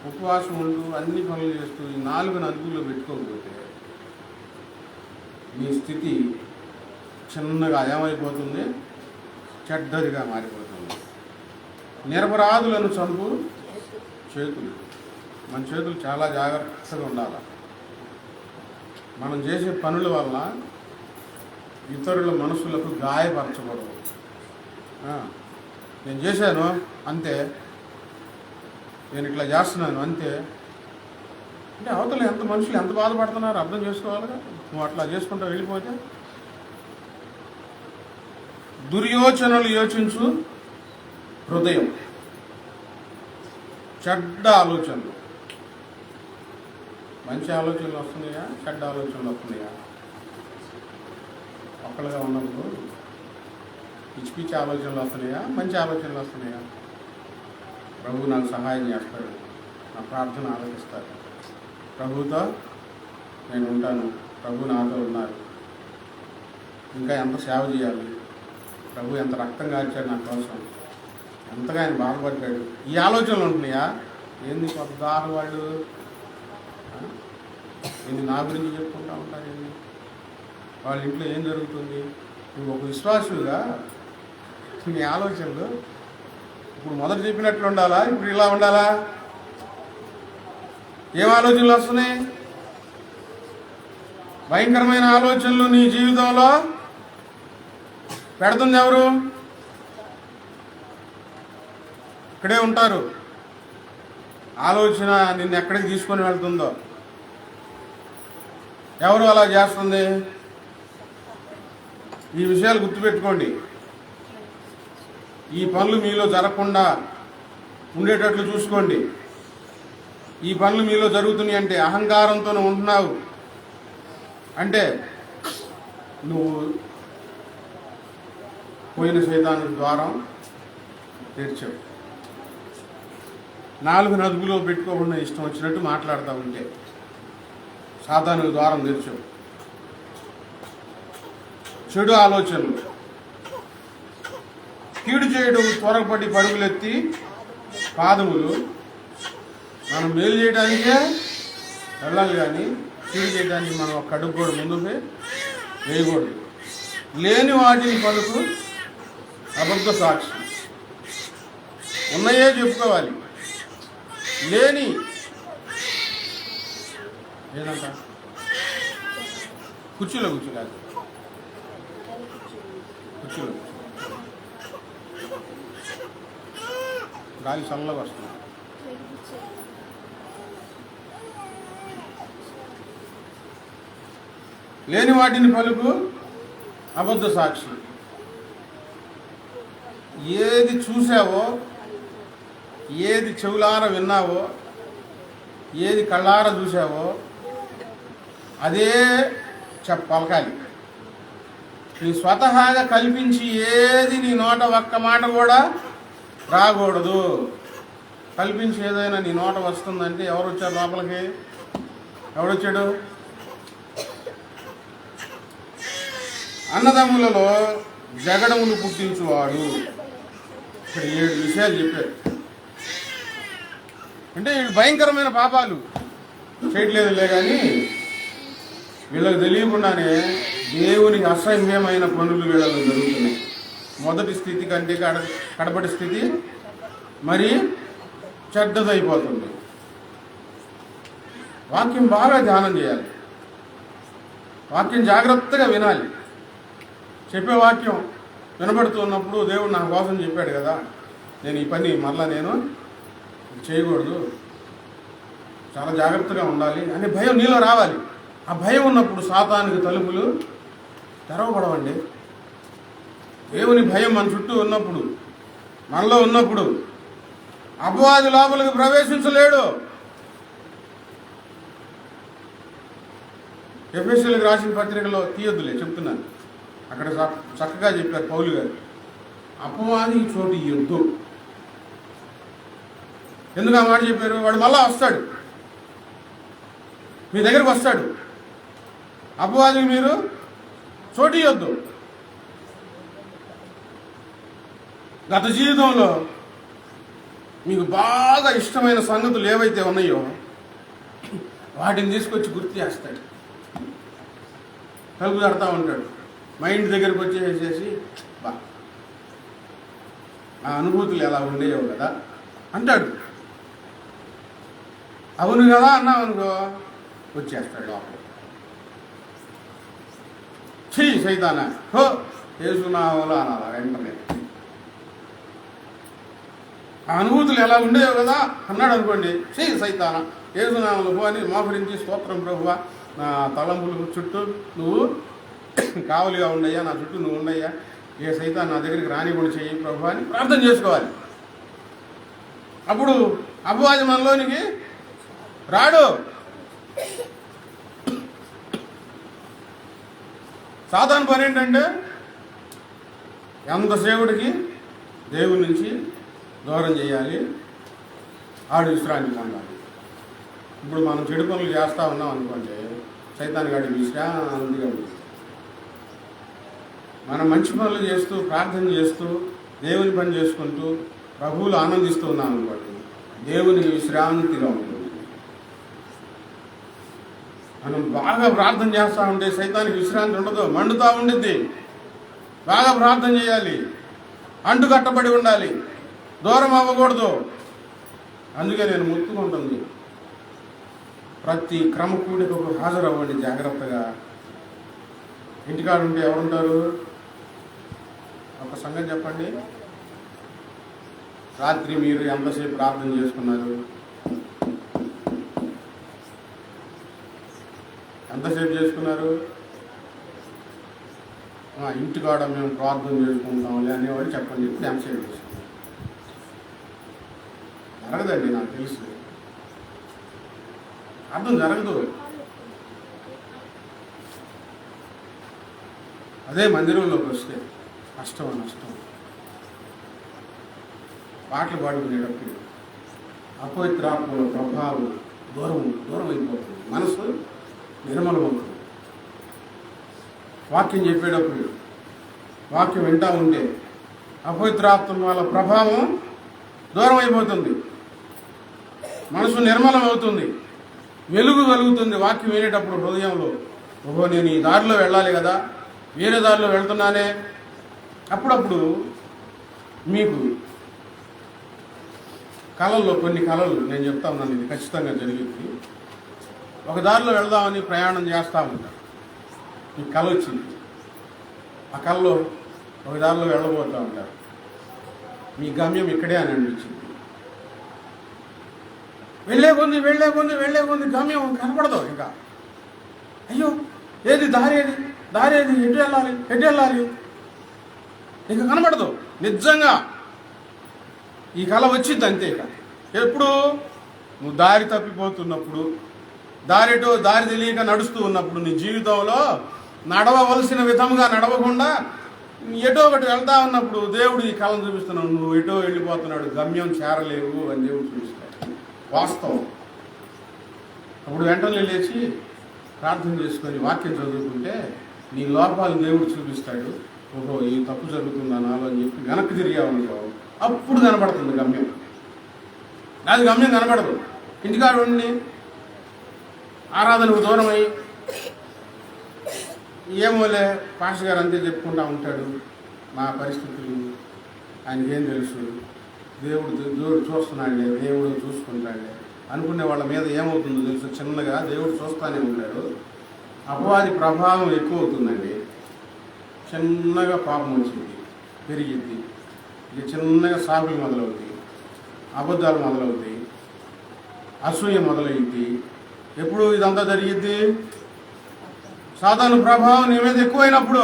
ఉపవాసం ఉంటూ, అన్ని పనులు చేస్తూ ఈ నాలుగును అదుపులో పెట్టుకోకపోతే నీ స్థితి చిన్నగా ఏమైపోతుంది? చెడ్డదిగా మారిపోతుంది. నిరపరాధులను చంపు చేతులు. మన చేతులు చాలా జాగ్రత్తగా ఉండాలి. మనం చేసే పనుల వల్ల ఇతరుల మనసులకు గాయపరచకూడదు. నేను చేశాను అంతే, నేను ఇట్లా చేస్తున్నాను అంతే అంటే అవతల ఎంత మనుషులు ఎంత బాధపడుతున్నారు అర్థం చేసుకోవాలిగా. నువ్వు అట్లా చేసుకుంటూ వెళ్ళిపోతే దుర్యోచనలు యోచించు హృదయం, చెడ్డ ఆలోచనలు. మంచి ఆలోచనలు వస్తున్నాయా, చెడ్డ ఆలోచనలు వస్తున్నాయా? ఒక్కలుగా ఉన్నప్పుడు పిచ్చి పిచ్చి ఆలోచనలు వస్తున్నాయా, మంచి ఆలోచనలు వస్తున్నాయా? ప్రభు నాకు సహాయం చేస్తాడు, నా ప్రార్థన ఆలోచిస్తాడు, ప్రభుతో నేను ఉంటాను, ప్రభు నాతో ఉన్నారు, ఇంకా ఎంత సేవ చేయాలి, ప్రభు ఎంత రక్తం కాల్చాడు నా కోసం, ఎంతగా ఆయన బాధపడ్డాడు, ఈ ఆలోచనలు ఉంటున్నాయా? ఏంది కొత్త వాళ్ళు ఏంది నా గురించి చెప్పుకుంటూ ఉంటారు, ఏంది వాళ్ళ ఇంట్లో ఏం జరుగుతుంది? నువ్వు ఒక విశ్వాసులుగా నీ ఆలోచనలు ఇప్పుడు మొదట చెప్పినట్లు ఉండాలా, ఇప్పుడు ఇలా ఉండాలా? ఏం ఆలోచనలు వస్తున్నాయి? భయంకరమైన ఆలోచనలు నీ జీవితంలో పెడుతుంది ఎవరు? ఇక్కడే ఉంటారు. ఆలోచన నిన్ను ఎక్కడికి తీసుకొని వెళ్తుందో ఎవరు అలా చేస్తుంది? ఈ విషయాలు గుర్తుపెట్టుకోండి. ఈ పనులు మీలో జరగకుండా ఉండేటట్లు చూసుకోండి. ఈ పనులు మీలో జరుగుతున్నాయి అంటే అహంకారంతో ఉంటున్నావు అంటే నువ్వు పోయిన సైతాను ద్వారం తెరిచావు. 4 నదుపులో పెట్టుకోకుండా ఇష్టం వచ్చినట్టు మాట్లాడుతూ ఉంటే సాతాను ద్వారం తెరిచావు. చెడు ఆలోచనలు, కీడు చేయడం త్వరపడి పరుగులెత్తి పాదములు. మనం మేలు చేయడానికే వెళ్ళాలి కానీ కీడు చేయడానికి మనం ఒక అడుగు కూడా ముందుకు వేయకూడదు. లేని వాటిని పలుకు అబద్ధ సాక్షి. ఉన్నాయే చెప్పుకోవాలి, లేని ఏదంట కుర్చీలో కూర్చోలేదు, కుర్చీలో గాలి చల్లగా వస్తుంది. లేని వాటిని పలుకు అబద్ధ సాక్షి. ఏది చూసావో, ఏది చెవులార విన్నావో, ఏది కళ్ళార చూసావో అదే పలకాలి. నీ స్వతహాగా కల్పించి ఏది నీ నోట ఒక్క మాట కూడా రాకూడదు. కల్పించి ఏదైనా నీ నోట వస్తుందంటే ఎవరు వచ్చారు లోపలికి? ఎవడొచ్చాడు? అన్నదమ్ములలో జగడములు పుట్టించువాడు. ఇక్కడ 7 విషయాలు చెప్పారు. అంటే వీళ్ళు భయంకరమైన పాపాలు చేయట్లేదులే కానీ వీళ్ళకి తెలియకుండానే దేవునికి అసహ్యమైన పనులు వీళ్ళలో జరుగుతున్నాయి. మొదటి స్థితి కంటే కడపటి స్థితి మరి చెడ్డదైపోతుంది. వాక్యం బాగా ధ్యానం చేయాలి, వాక్యం జాగ్రత్తగా వినాలి. చెప్పే వాక్యం వినబడుతున్నప్పుడు దేవుడు నా కోసం చెప్పాడు కదా, నేను ఈ పని మరలా నేను చేయకూడదు, చాలా జాగ్రత్తగా ఉండాలి అనే భయం నీలో రావాలి. ఆ భయం ఉన్నప్పుడు సాతానికి తలుపులు తెరవబడవండి. దేవుని భయం మన చుట్టూ ఉన్నప్పుడు, మనలో ఉన్నప్పుడు అపవాది లోపలికి ప్రవేశించలేడు. ఎఫెసీయులకు రాసిన పత్రికలో తీయొద్దులే, చెప్తున్నాను. అక్కడ చక్కగా చెప్పారు పౌలు గారు, అపవాది చోటు ఇయ్యొద్దు. ఎందుకు ఆ మాట చెప్పారు? వాడు మళ్ళా వస్తాడు, మీ దగ్గరకు వస్తాడు. అపవాదికి మీరు చోటు ఇయ్యొద్దు. గత జీవితంలో మీకు బాగా ఇష్టమైన సంగతులు ఏవైతే ఉన్నాయో వాటిని తీసుకొచ్చి గుర్తు చేస్తాడు. తలుపు తడతా ఉంటాడు. మైండ్ దగ్గరికి వచ్చేసేసి బా ఆ అనుభూతులు ఎలా ఉండేవో కదా అంటాడు. అవును కదా అన్నావు అనుకో, వచ్చేస్తాడు లోపల. చెయ్యి సైతానా హో చేసుకున్నావులో అనాలా వెంటనే. ఆ అనుభూతులు ఎలా ఉండేవో కదా అన్నాడు అనుకోండి, చెయ్యి సైతానా ఏసునామలు పో అని మోకరించి స్తోత్రం ప్రభువా, నా తలంపుల చుట్టూ నువ్వు కావలిగా ఉండయ్యా, నా చుట్టూ నువ్వు ఉండయ్యా, ఏ సైతాన్ నా దగ్గరికి రానివ్వకుండా చెయ్యి ప్రభు అని ప్రార్థన చేసుకోవాలి. అప్పుడు అపవాది మనలోనికి రాడు. సాతాను పని ఏంటంటే ఎంతసేవుడికి దేవుడి నుంచి దూరం చేయాలి, ఆడు విశ్రాంతి పొందాలి. ఇప్పుడు మనం చెడు పనులు చేస్తూ ఉన్నాం అనుకోండి, సైతాన్ గాడికి విశ్రాంతిగా ఉంది. మనం మంచి పనులు చేస్తూ ప్రార్థన చేస్తూ దేవుని పని చేసుకుంటూ ప్రభువులు ఆనందిస్తూ ఉన్నాం అనుకోండి, దేవునికి విశ్రాంతిగా ఉంటుంది. మనం బాగా ప్రార్థన చేస్తూ ఉంటే సైతానికి విశ్రాంతి ఉండదు, మండుతూ ఉండిద్ది. బాగా ప్రార్థన చేయాలి, అంటు కట్టబడి ఉండాలి, దూరం అవ్వకూడదు. అందుకే నేను మొత్తుకుంటుంది, ప్రతి క్రమకూడికకు హాజరవ్వండి జాగ్రత్తగా. ఇంటికాడ ఉంటే ఎవరుంటారు? ఒక సంగతి చెప్పండి, రాత్రి మీరు ఎంతసేపు ప్రార్థన చేసుకున్నారు? ఎంతసేపు చేసుకున్నారు? ఇంటికాడ మేము ప్రార్థన చేసుకుంటాంలే అనేవాడు చెప్పండి, ఇప్పుడు ఎంతసేపు చేసుకున్నాం? జరగదండి, నాకు తెలుసు, అర్థం జరగదు. అదే మందిరంలోకి వస్తే కష్టం నష్టం. పాటలు పాడుకునేటప్పుడు అపవిత్రాత్మల ప్రభావం దూరం అయిపోతుంది, మనసు నిర్మలమవుతుంది. వాక్యం చెప్పేటప్పుడు వాక్యం వింటూ ఉంటే అపవిత్రాత్మల ప్రభావం దూరం అయిపోతుంది, మనసు నిర్మలం అవుతుంది, వెలుగు కలుగుతుంది. వాక్యం వినేటప్పుడు హృదయంలో, ఓహో నేను ఈ దారిలో వెళ్ళాలి కదా, వేరే దారిలో వెళ్తున్నానే. అప్పుడప్పుడు మీకు కళల్లో కొన్ని కళలు నేను చెప్తా ఉన్నాను, ఇది ఖచ్చితంగా జరిగింది. ఒక దారిలో వెళ్దామని ప్రయాణం చేస్తూ ఉంటారు, మీకు కళ వచ్చింది. ఆ కళలో ఒక దారిలో వెళ్ళబోతూ ఉంటారు, మీ గమ్యం ఇక్కడే అని అనిపించింది. వెళ్ళే కొంది గమ్యం కనపడదు. ఇంకా అయ్యో ఏది దారి ఏది ఎటు వెళ్ళాలి ఇంకా కనపడదు. నిజంగా ఈ కళ వచ్చింది అంతే. ఇక ఎప్పుడు నువ్వు దారి తప్పిపోతున్నప్పుడు, దారి తెలియక నడుస్తూ ఉన్నప్పుడు, నీ జీవితంలో నడవవలసిన విధంగా నడవకుండా ఎటో ఒకటి వెళ్తా ఉన్నప్పుడు దేవుడు ఈ కళను చూపిస్తున్నావు, నువ్వు ఎటో వెళ్ళిపోతున్నాడు, గమ్యం చేరలేవు అని దేవుడు చూపిస్తాడు. వాస్తవం. అప్పుడు వెంటనే లేచి ప్రార్థన చేసుకొని వాక్యం చదువుకుంటే నీ లోపాలు దేవుడు చూపిస్తాడు. ఓహో ఈ తప్పు జరుగుతుందా నాలో అని చెప్పి వెనక్కి తిరిగావనుకో, అప్పుడు కనపడుతుంది గమ్యం. అది గమ్యం కనపడదు. ఇంటికాడ ఉండి ఆరాధనకు దూరమై ఏమోలే పాస్టర్ గారు అంతే చెప్పుకుంటా ఉంటాడు, నా పరిస్థితులు ఆయనకేం తెలుసు, దేవుడు చూస్తున్నాడులే, దేవుడు చూసుకుంటాడులే అనుకునే వాళ్ళ మీద ఏమవుతుందో తెలుసు, చిన్నగా దేవుడు చూస్తూనే ఉంటాడు. అపవాది ప్రభావం ఎక్కువ అవుతుందండి. చిన్నగా పాపం వచ్చింది, పెరిగిద్ది, ఇక చిన్నగా సాగులు మొదలవుతాయి, అబద్ధాలు మొదలవుతాయి, అసూయ మొదలైద్ది. ఎప్పుడు ఇదంతా జరిగిద్ది? సాతాను ప్రభావం నీ మీద ఎక్కువైనప్పుడు.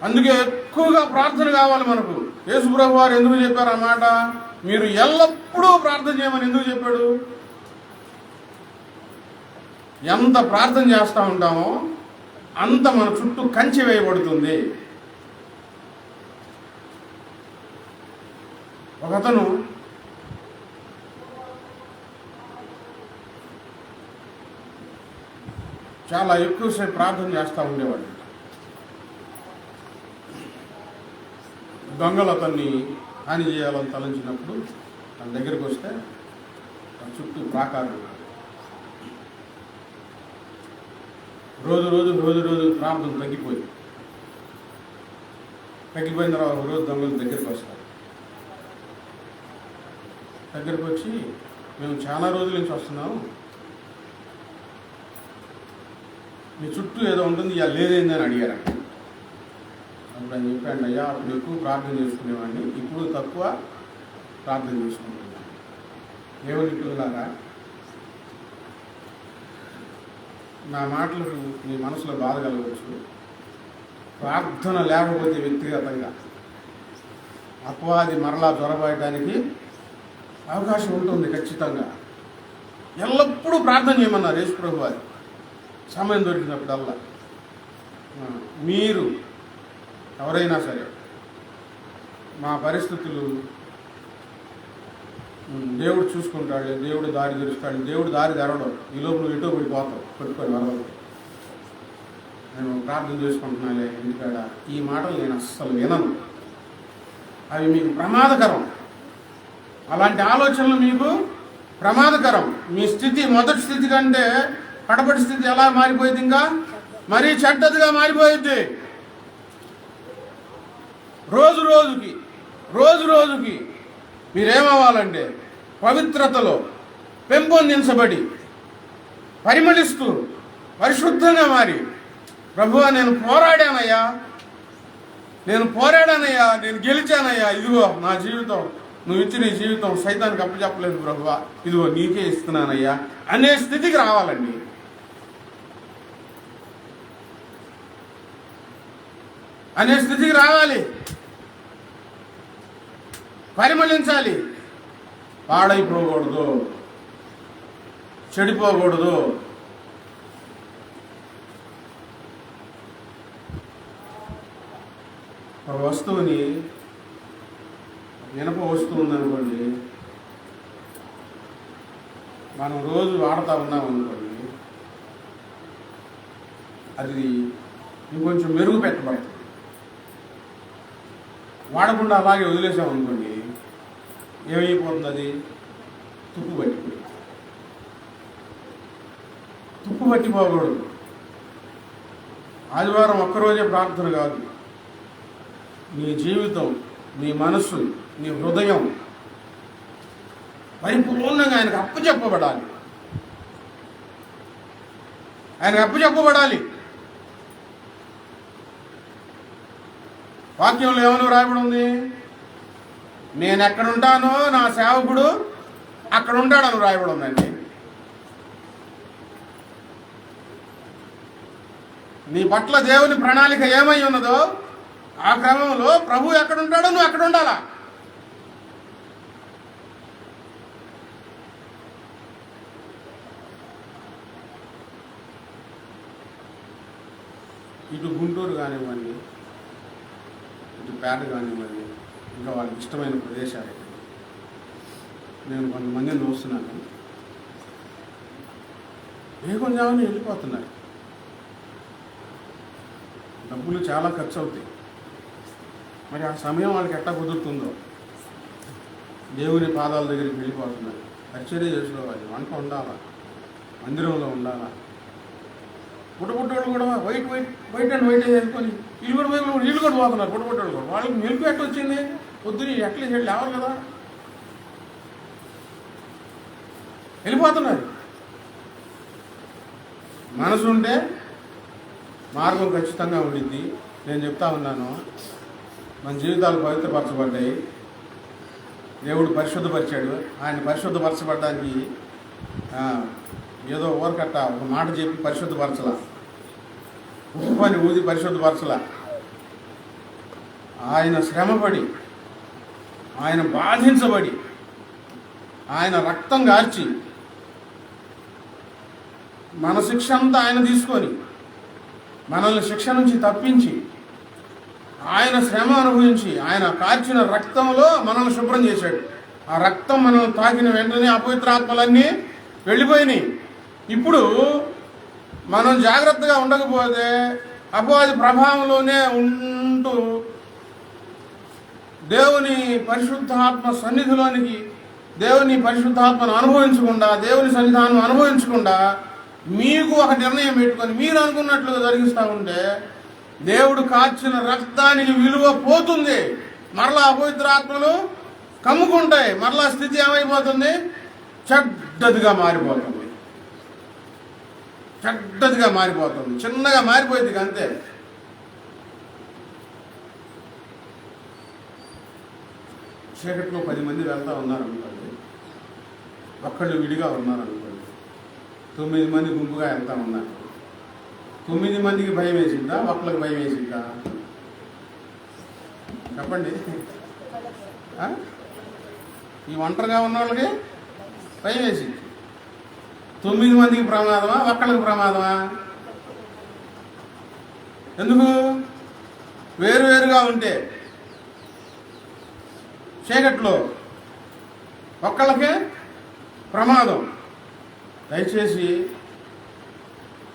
అందుకే ఎక్కువగా ప్రార్థన కావాలి మనకు. యేసు ప్రభు వారు ఎందుకు చెప్పారు అన్నమాట? మీరు ఎల్లప్పుడూ ప్రార్థన చేయమని ఎందుకు చెప్పాడు? ఎంత ప్రార్థన చేస్తూ ఉంటామో అంత మన చుట్టూ కంచె వేయబడుతుంది. ఒకతను చాలా ఎక్కువసేపు ప్రార్థన చేస్తూ ఉండేవాడు. దొంగలు అతన్ని హాని చేయాలని తలంచినప్పుడు తన దగ్గరికి వస్తే తన చుట్టూ ప్రాకారం. రోజు ప్రార్థన తగ్గిపోయిన తర్వాత రోజు దొంగలు దగ్గరికి వస్తారు. దగ్గరికి వచ్చి మేము చాలా రోజుల నుంచి వస్తున్నాము, మీ చుట్టూ ఏదో ఉంటుంది, ఇక లేదేంది అని అడిగారంట. అప్పుడు అని చెప్పాను, అయ్యా అప్పుడు ఎక్కువ ప్రార్థన చేసుకునేవాడిని, ఇప్పుడు తక్కువ ప్రార్థన చేసుకుంటున్నాను. దేవునిలారా నా మాటలకు మీ మనసులో బాధ కలగవచ్చు, ప్రార్థన లేకపోతే వ్యక్తిగతంగా అపవాది మరలా దొరబడటానికి అవకాశం ఉంటుంది ఖచ్చితంగా. ఎల్లప్పుడూ ప్రార్థన చేయమన్నారు యేసుప్రభు వారు సమయం దొరికినప్పుడల్లా. మీరు ఎవరైనా సరే మా పరిస్థితులు దేవుడు చూసుకుంటాడు, దేవుడు దారి తెరుస్తాడు, దేవుడు దారి తెరవడం, ఈ లోపు నువ్వు ఎటో పోయిపోతావు కొట్టుకొని వరవదు. నేను ప్రార్థన చేసుకుంటున్నాలే ఇంటికాడ, ఈ మాటలు నేను అస్సలు వినను. అవి మీకు ప్రమాదకరం. అలాంటి ఆలోచనలు మీకు ప్రమాదకరం. మీ స్థితి మొదటి స్థితి కంటే కడపటి స్థితి ఎలా మారిపోయింది, ఇంకా మరీ చెడ్డదిగా మారిపోయింది. రోజు రోజుకి మీరేమవ్వాలంటే పవిత్రతలో పెంపొందించబడి పరిమళిస్తూ పరిశుద్ధంగా మారి, ప్రభువా నేను పోరాడానయ్యా, నేను గెలిచానయ్యా, ఇదిగో నా జీవితం, నువ్వు ఇచ్చిన ఈ జీవితం సైతానికి అప్పచెప్పలేదు ప్రభువా, ఇదిగో నీకే ఇస్తున్నానయ్యా అనే స్థితికి రావాలండి. అనే స్థితికి రావాలి. పరిమళించాలి. పాడైపోకూడదు, చెడిపోకూడదు. ఒక వస్తువుని, ఇనప వస్తువు ఉందనుకోండి, మనం రోజు వాడుతూ ఉన్నాం అనుకోండి, అది ఇంకొంచెం మెరుగు పెట్టబడుతుంది. వాడకుండా అలాగే వదిలేసామనుకోండి, ఏమైపోతుంది? అది తుప్పు పట్టిపోయి. తుప్పు పట్టిపోకూడదు. ఆదివారం ఒక్కరోజే ప్రార్థన కాదు, నీ జీవితం, నీ మనస్సు, నీ హృదయం పరిపూర్ణంగా ఆయనకు అప్పచెప్పబడాలి. వాక్యంలో ఏమని రాయబడి ఉంది? నేను ఎక్కడుంటానో నా సేవకుడు అక్కడ ఉంటాడని రాయబడి ఉందండి. నీ పట్ల దేవుని ప్రణాళిక ఏమై ఉన్నదో ఆ క్రమంలో ప్రభు ఎక్కడుంటాడో నువ్వు అక్కడ ఉండాలా. ఇటు గుంటూరు కానివ్వండి, ఇటు పేట కానివ్వండి, ఇంకా వాళ్ళకి ఇష్టమైన ప్రదేశాలు నేను కొంతమందిని చూస్తున్నాను, కొంచెం వెళ్ళిపోతున్నారు. డబ్బులు చాలా ఖర్చు అవుతాయి. మరి ఆ సమయం వాళ్ళకి ఎట్లా కుదురుతుందో దేవుని పాదాల దగ్గరికి వెళ్ళిపోతున్నారు. పరిచర్య చేసుకోవాలి, వంట ఉండాలా, మందిరంలో ఉండాలా. పుట్టపుట్టోళ్ళు కూడా వైట్ అండ్ వైట్ వేసుకొని వీళ్ళు కూడా పోతున్నారు. పుట్టపుట్టోళ్ళు కూడా వాళ్ళకి మెలకు ఎట్లా వచ్చింది? పొద్దుని ఎట్లా లేవాలి కదా, వెళ్ళిపోతున్నారు. మనసు ఉంటే మార్గం ఖచ్చితంగా ఉండిద్ది. నేను చెప్తా ఉన్నాను, మన జీవితాలు పవిత్రపరచబడ్డాయి, దేవుడు పరిశుద్ధపరిచాడు. ఆయన పరిశుద్ధపరచబడ్డానికి ఏదో ఊరకట్ట ఒక మాట చెప్పి పరిశుద్ధపరచలా, ఉప్పుని ఊది పరిశుద్ధపరచలా. ఆయన శ్రమపడి, ఆయన బాధించబడి, ఆయన రక్తం గార్చి, మన శిక్ష అంతా ఆయన తీసుకొని మనల్ని శిక్ష నుంచి తప్పించి, ఆయన శ్రమ అనుభవించి, ఆయన కార్చిన రక్తంలో మనల్ని శుభ్రం చేశాడు. ఆ రక్తం మనల్ని తాకిన వెంటనే అపవిత్రాత్మలన్నీ వెళ్ళిపోయినాయి. ఇప్పుడు మనం జాగ్రత్తగా ఉండకపోతే అపవాది ప్రభావంలోనే ఉంటూ దేవుని పరిశుద్ధాత్మ సన్నిధిలోనికి, దేవుని పరిశుద్ధాత్మను అనుభవించకుండా, దేవుని సన్నిధానం అనుభవించకుండా మీకు ఒక నిర్ణయం పెట్టుకొని మీరు అనుకున్నట్లుగా జరిగిస్తూ ఉంటే దేవుడు కార్చిన రక్తానికి విలువ పోతుంది. మరలా అపవిత్రాత్మలు కమ్ముకుంటాయి. మరలా స్థితి ఏమైపోతుంది? చెడ్డదిగా మారిపోతుంది. చిన్నగా మారిపోయింది అంతే. చీకట్లో 10 మంది వెళ్తా ఉన్నారనుకోండి, ఒక్కళ్ళు విడిగా ఉన్నారనుకోండి, 9 మంది గుంపుగా వెళ్తా ఉన్నారు. 9 మందికి భయం వేసిందా, ఒక్కళ్ళకి భయం వేసిందా? చెప్పండి. ఆ? ఈ ఒంటరిగా ఉన్న వాళ్ళకి భయం వేసింది. 9 మందికి ప్రమాదమా, ఒక్కళ్ళకి ప్రమాదమా? ఎందుకు? వేరువేరుగా ఉంటే చీకట్లో ఒక్కళ్ళకే ప్రమాదం. దయచేసి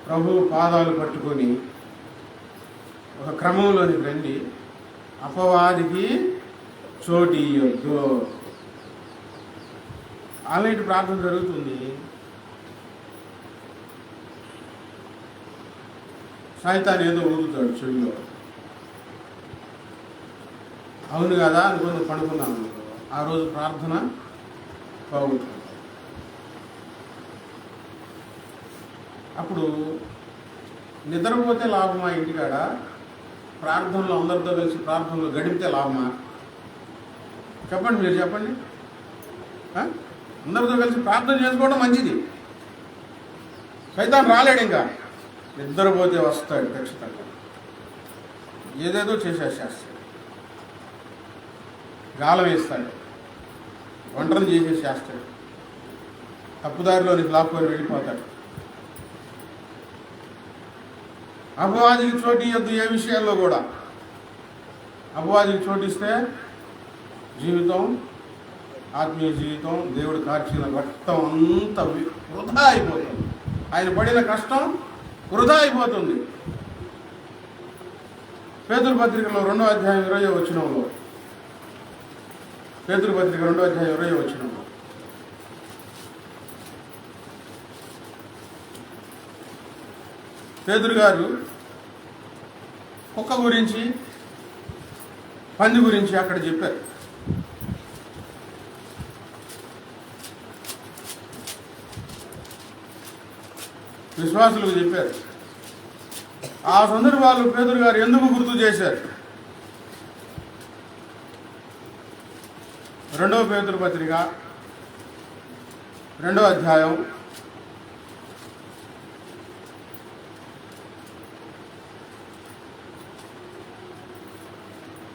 ప్రభు పాదాలు పట్టుకొని ఒక క్రమంలోనికి రండి. అపవాదికి చోటు ఇయ్యొద్దు. అలాంటి ప్రార్థన జరుగుతుంది. సైతాన్ ఏదో ఊదుతాడు చెవిలో. అవును కదా అనుకుని పడుకున్నాను. ఆ రోజు ప్రార్థన బాగుంటుంది. అప్పుడు నిద్రపోతే లాభమా? ఇంటికాడ ప్రార్థనలో అందరితో కలిసి ప్రార్థనలో గడిపితే లాభమా? చెప్పండి, మీరు చెప్పండి. అందరితో కలిసి ప్రార్థన చేసుకోవడం మంచిది. సైతాన్ రాలేడు. ఇంకా నిద్రపోతే వస్తాడు ఖచ్చితంగా. ఏదేదో చేసేస్తాడు, గాలం వేస్తాడు, వంటలు చేసేసేస్తాడు, తప్పుదారిలోనికి లాక్కొని వెళ్ళిపోతాడు. అపవాదికి చోటు ఇవ్వద్దు. ఏ విషయాల్లో కూడా అపవాదికి చోటిస్తే జీవితం, ఆత్మీయ జీవితం, దేవుడు కార్చిన రక్తం అంతా వృధా అయిపోతుంది. ఆయన పడిన కష్టం వృధా అయిపోతుంది. పేతురు పత్రికలో 2వ అధ్యాయం 20వ వచనంలో, పేతురు పత్రిక 2వ అధ్యాయం 20వ వచనంలో, పేతురు గారు కుక్క గురించి, పంది గురించి అక్కడ చెప్పారు. విశ్వాసులకు చెప్పారు. ఆ సందర్భాలు పేతురు గారు ఎందుకు గుర్తు చేశారు? 2వ పేతురు పత్రిక 2వ అధ్యాయం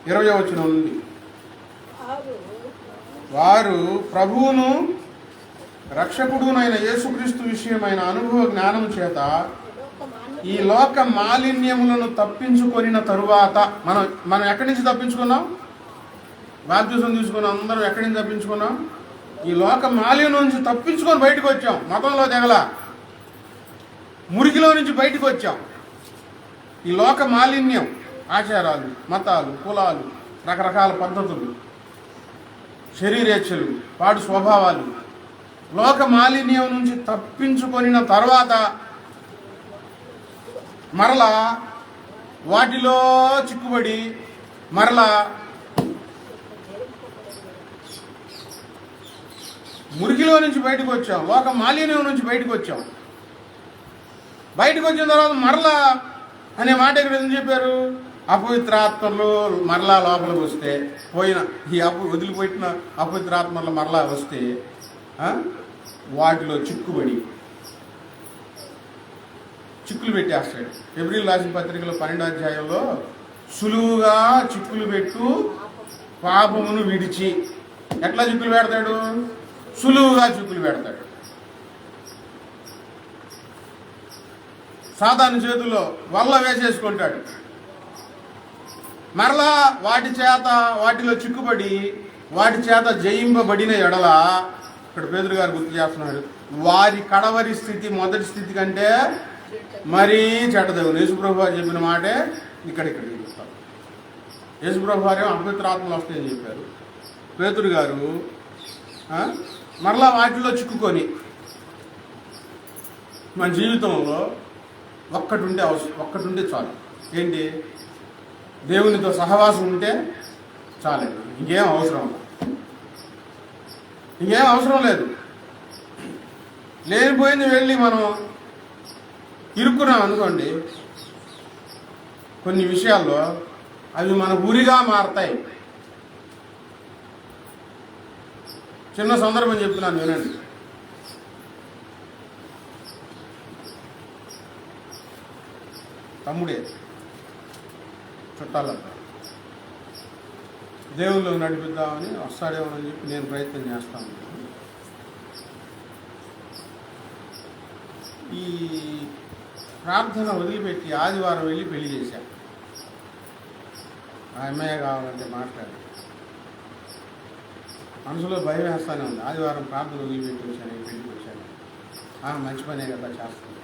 20వ వచనం నుండి, వారు ప్రభువును రక్షకుడునైన యేసుక్రీస్తు విషయమైన అనుభవ జ్ఞానం చేత ఈ లోక మాలిన్యములను తప్పించుకొనిన తరువాత, మనం ఎక్కడి నుంచి తప్పించుకున్నాం? బాప్తిసం తీసుకున్నాం. అందరం ఎక్కడి నుంచి తప్పించుకున్నాం? ఈ లోక మాలిన్యం నుంచి తప్పించుకొని బయటకు వచ్చాం. మతంలో తెగల మురికిలో నుంచి బయటకు వచ్చాం. ఈ లోక మాలిన్యం, ఆచారాలు, మతాలు, కులాలు, రకరకాల పద్ధతులు, శరీరేచ్ఛలు, పాడు స్వభావాలు, లోక మాలిన్యం నుంచి తప్పించుకొనిన తర్వాత మరలా వాటిలో చిక్కుబడి మరలా మురికిలో నుంచి బయటకు వచ్చాం. లోక మాలిన్యం నుంచి బయటకు వచ్చాం. బయటకు వచ్చిన తర్వాత మరలా అనే మాట ఇక్కడ ఎందుకు చెప్పారు? అపవిత్రాత్మలు మరలా లోపలికి వస్తే, వదిలిపెట్టిన అపవిత్రాత్మలు మరలా వస్తే వాటిలో చిక్కులు పెట్టేస్తాడు. ఫిబ్రవరి రాసిన పత్రికలో 12వ అధ్యాయంలో, సులువుగా చిక్కులు పెట్టు పాపమును విడిచి. ఎట్లా చిక్కులు పెడతాడు? సులువుగా చిక్కులు పెడతాడు. సాతాను చేతుల్లో వల్ల వేసేసుకుంటాడు. మరలా వాటిలో చిక్కుబడి వాటి చేత జయింపబడిన ఎడల, ఇక్కడ పేతురు గారు గుర్తు చేస్తున్నాడు, వారి కడవరి స్థితి మొదటి స్థితి కంటే మరీ చెడ్డదు. యేసుప్రభు వారు చెప్పిన మాటే ఇక్కడ చూస్తారు. యేసుప్రభు వారు అపవిత్రాత్మలు వస్తాయని చెప్పారు. పేతురు గారు మరలా వాటిలో చిక్కుకొని మన జీవితంలో ఒక్కటి ఉంటే చాలు. ఏంటి? దేవునితో సహవాసం ఉంటే చాలండి. ఇంకేం అవసరం లేదు. లేనిపోయింది వెళ్ళి మనం ఇరుక్కున్నాం అనుకోండి, కొన్ని విషయాల్లో అవి మన ఉరిగా మారతాయి. చిన్న సందర్భం చెప్తున్నాను, వినండి. తమ్ముడే, చుట్టాలంతా. దేవుళ్ళు నడిపిద్దామని వస్తాడేమోనని చెప్పి నేను ప్రయత్నం చేస్తాను. ఈ ప్రార్థన వదిలిపెట్టి ఆదివారం వెళ్ళి పెళ్లి చేశాను. ఆ అమ్మాయి కావాలంటే మాట్లాడి మనసులో భయం వేస్తానే ఉంది. ఆదివారం ప్రార్థన వదిలిపెట్టి వచ్చాను, పెళ్లికి వచ్చాను. మంచి పనే కదా చేస్తుంది,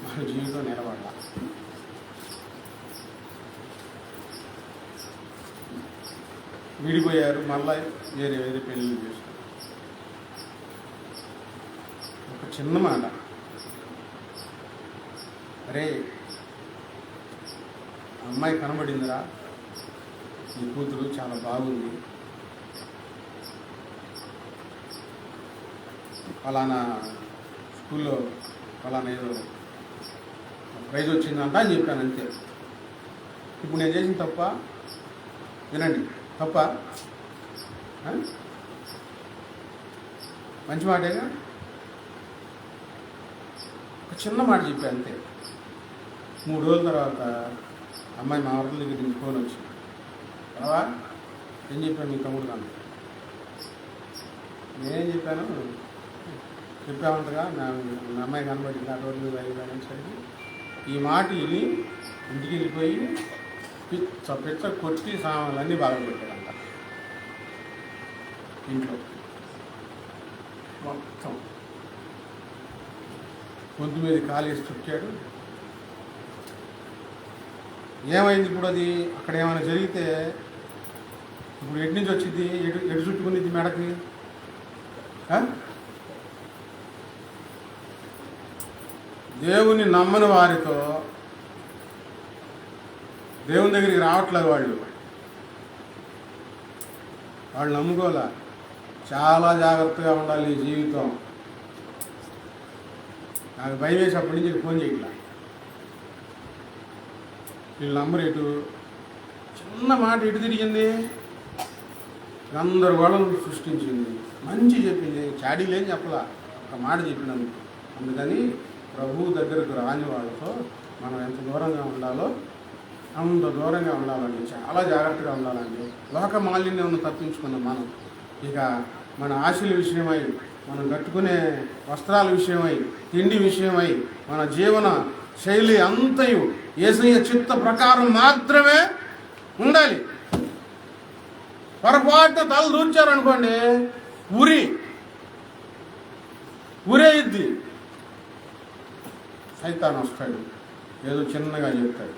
మన జీవితం నిలబడాల. విడిపోయారు, మళ్ళీ వేరే వేరే పెళ్ళిళ్ళు చేసుకున్నారు. ఒక చిన్న మాట, అరే అమ్మాయి కనబడిందిరా, నీ కూతురు చాలా బాగుంది, ఫలానా స్కూల్లో ఫలానా ఏదో ప్రైజ్ వచ్చిందంట అని చెప్పాను, అంతే. ఇప్పుడు నేను చేసిన తప్ప, వినండి, తప్ప మంచి మాటేగా, ఒక చిన్న మాట చెప్పాను అంతే. 3 రోజుల తర్వాత అమ్మాయి మా వర్ల దగ్గర నుంచి ఫోన్ వచ్చింది. బావా ఏం చెప్పాను మీ తమ్ముడు నన్ను? నేనేం చెప్పాను, చెప్పామంటగా నా అమ్మాయి కనబడింది ఆ రోజు అనేసరికి ఈ మాట విని ఇంటికి వెళ్ళిపోయి పిచ్చ కొట్టి సామాన్లన్నీ బాగా పెట్టాడంట. ఇంట్లో మొత్తం గొంతు మీద కాలేసి చుట్టాడు. ఏమైంది ఇప్పుడు? అది అక్కడ ఏమైనా జరిగితే ఇప్పుడు ఎటు నుంచి వచ్చింది, ఎటు చుట్టుకునేది మెడకి? దేవుని నమ్మని వారితో దేవుని దగ్గరికి రావట్లేదు. వాళ్ళు నమ్ముకోలే. చాలా జాగ్రత్తగా ఉండాలి ఈ జీవితం. నాకు భయం వేసి అప్పటి నుంచి ఫోన్ చేయట్లా. వీళ్ళ నంబర్ ఎటు, చిన్న మాట ఎటు తిరిగింది, గందరగోళం సృష్టించింది. మంచి చెప్పింది, చాడీలేం చెప్పలా, ఒక మాట చెప్పినాను. అందుకని ప్రభువు దగ్గరకు రాని వాళ్ళతో మనం ఎంత దూరంగా ఉండాలో అంత దూరంగా ఉండాలండి, చాలా జాగ్రత్తగా ఉండాలండి. లోక మాలిన్యం తప్పించుకున్నాం మనం. ఇక మన ఆశల విషయమై, మనం కట్టుకునే వస్త్రాల విషయమై, తిండి విషయమై, మన జీవన శైలి అంతయు యేసయ్య చిత్త ప్రకారం మాత్రమే ఉండాలి. పొరపాటు తల దూర్చారనుకోండి, ఉరేయిద్ది. సైతాన్ వస్తాడు, ఏదో చిన్నగా చెప్తాడు,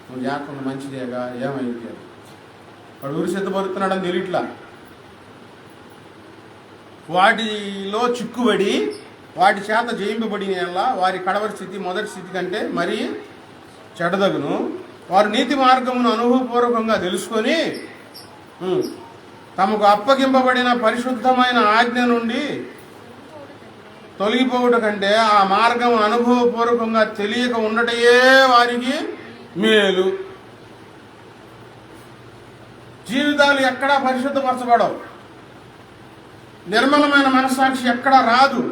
నువ్వు జాగ్రత్త మంచిదేగా, ఏమైంది అని. వాడు ఉరి సిద్ధపడుతున్నాడని తెలియట్లా. వాటిలో చిక్కుబడి వాటి చేత జయింపబడిన వారి కడవరి స్థితి మొదటి స్థితి కంటే మరీ చెడదగును. వారు నీతి మార్గమును అనుభవపూర్వకంగా తెలుసుకొని తమకు అప్పగింపబడిన పరిశుద్ధమైన ఆజ్ఞ నుండి తొలగిపోవట కంటే ఆ మార్గం అనుభవపూర్వకంగా తెలియక ఉండటయే వారికి మేలు. జీవితాలు ఎక్కడా పరిశుద్ధపరచబడవు, నిర్మలమైన మనస్సాక్షి ఎక్కడా రాదు.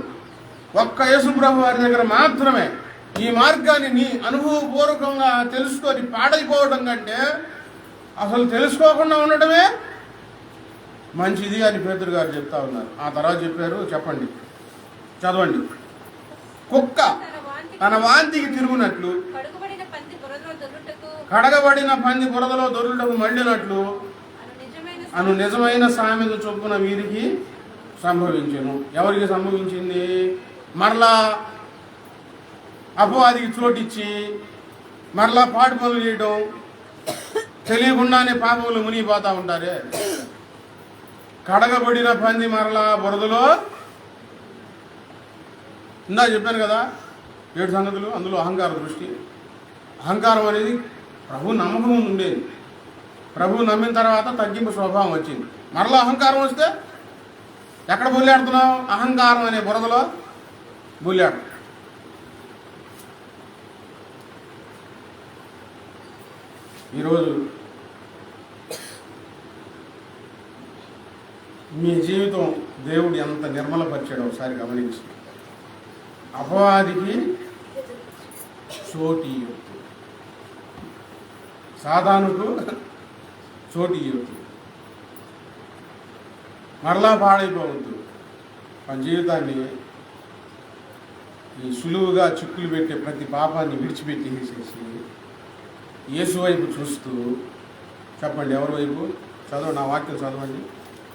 ఒక్క యేసుప్రభు వారి దగ్గర మాత్రమే. ఈ మార్గాన్ని నీ అనుభవపూర్వకంగా తెలుసుకొని పాడైపోవడం కంటే అసలు తెలుసుకోకుండా ఉండటమే మంచిది అని పేతురు గారు చెప్తా ఉన్నారు. ఆ తర్వాత చెప్పారు, చెప్పండి, చదవండి. కుక్క తన వాంతికి తిరుగునట్లు, కడగబడిన పంది బురదలో దొరుటకు మళ్ళినట్లు అను నిజమైన సామెత చొప్పున వీరికి సంభవించెను. ఎవరికి సంభవించింది? మరలా అపవాదికి చోటిచ్చి మరలా పాడు పనులు చేయడం, తెలియకుండానే పాపములు మునిగిపోతూ ఉంటారే. కడగబడిన పంది మరలా బురదలో, ఇందా చెప్పాను కదా 7 సంగతులు. అందులో అహంకార దృష్టి. అహంకారం అనేది ప్రభు నమ్మకం ఉండేది. ప్రభు నమ్మిన తర్వాత తగ్గింపు స్వభావం వచ్చింది. మరలా అహంకారం వస్తే ఎక్కడ బొల్లాడుతున్నావు? అహంకారం అనే బురదలో బొల్లాడు. ఈరోజు మీ జీవితం దేవుడు ఎంత నిర్మలపరిచాడో ఒకసారి గమనించి. అపవాదికి చోటి సాతానుకు చోటు ఇవ్వద్దు, మరలా పాడైపోవద్దు. మన జీవితాన్ని ఈ సులువుగా చిక్కులు పెట్టే ప్రతి పాపాన్ని విడిచిపెట్టేసేసి యేసు వైపు చూస్తూ, చెప్పండి ఎవరి వైపు? చదవండి, నా వాక్యం చదవండి.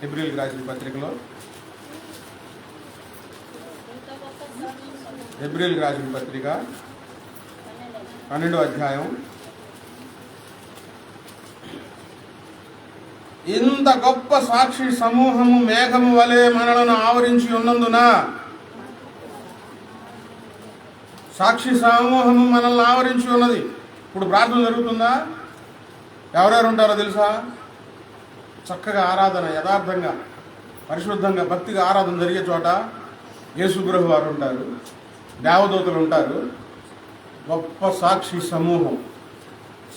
హెబ్రీయులకు రాసిన పత్రికలో, హెబ్రీయులకు రాసిన పత్రిక 12వ అధ్యాయం. ఇంత గొప్ప సాక్షి సమూహము మేఘము వలె మనలను ఆవరించి ఉన్నందున, సాక్షి సమూహము మనల్ని ఆవరించి ఉన్నది. ఇప్పుడు ప్రార్థన జరుగుతుందా? ఎవరెవరు ఉంటారో తెలుసా? చక్కగా ఆరాధన, యథార్థంగా పరిశుద్ధంగా భక్తిగా ఆరాధన జరిగే చోట యేసుప్రభు వారు ఉంటారు, దేవదూతలు ఉంటారు. గొప్ప సాక్షి సమూహం.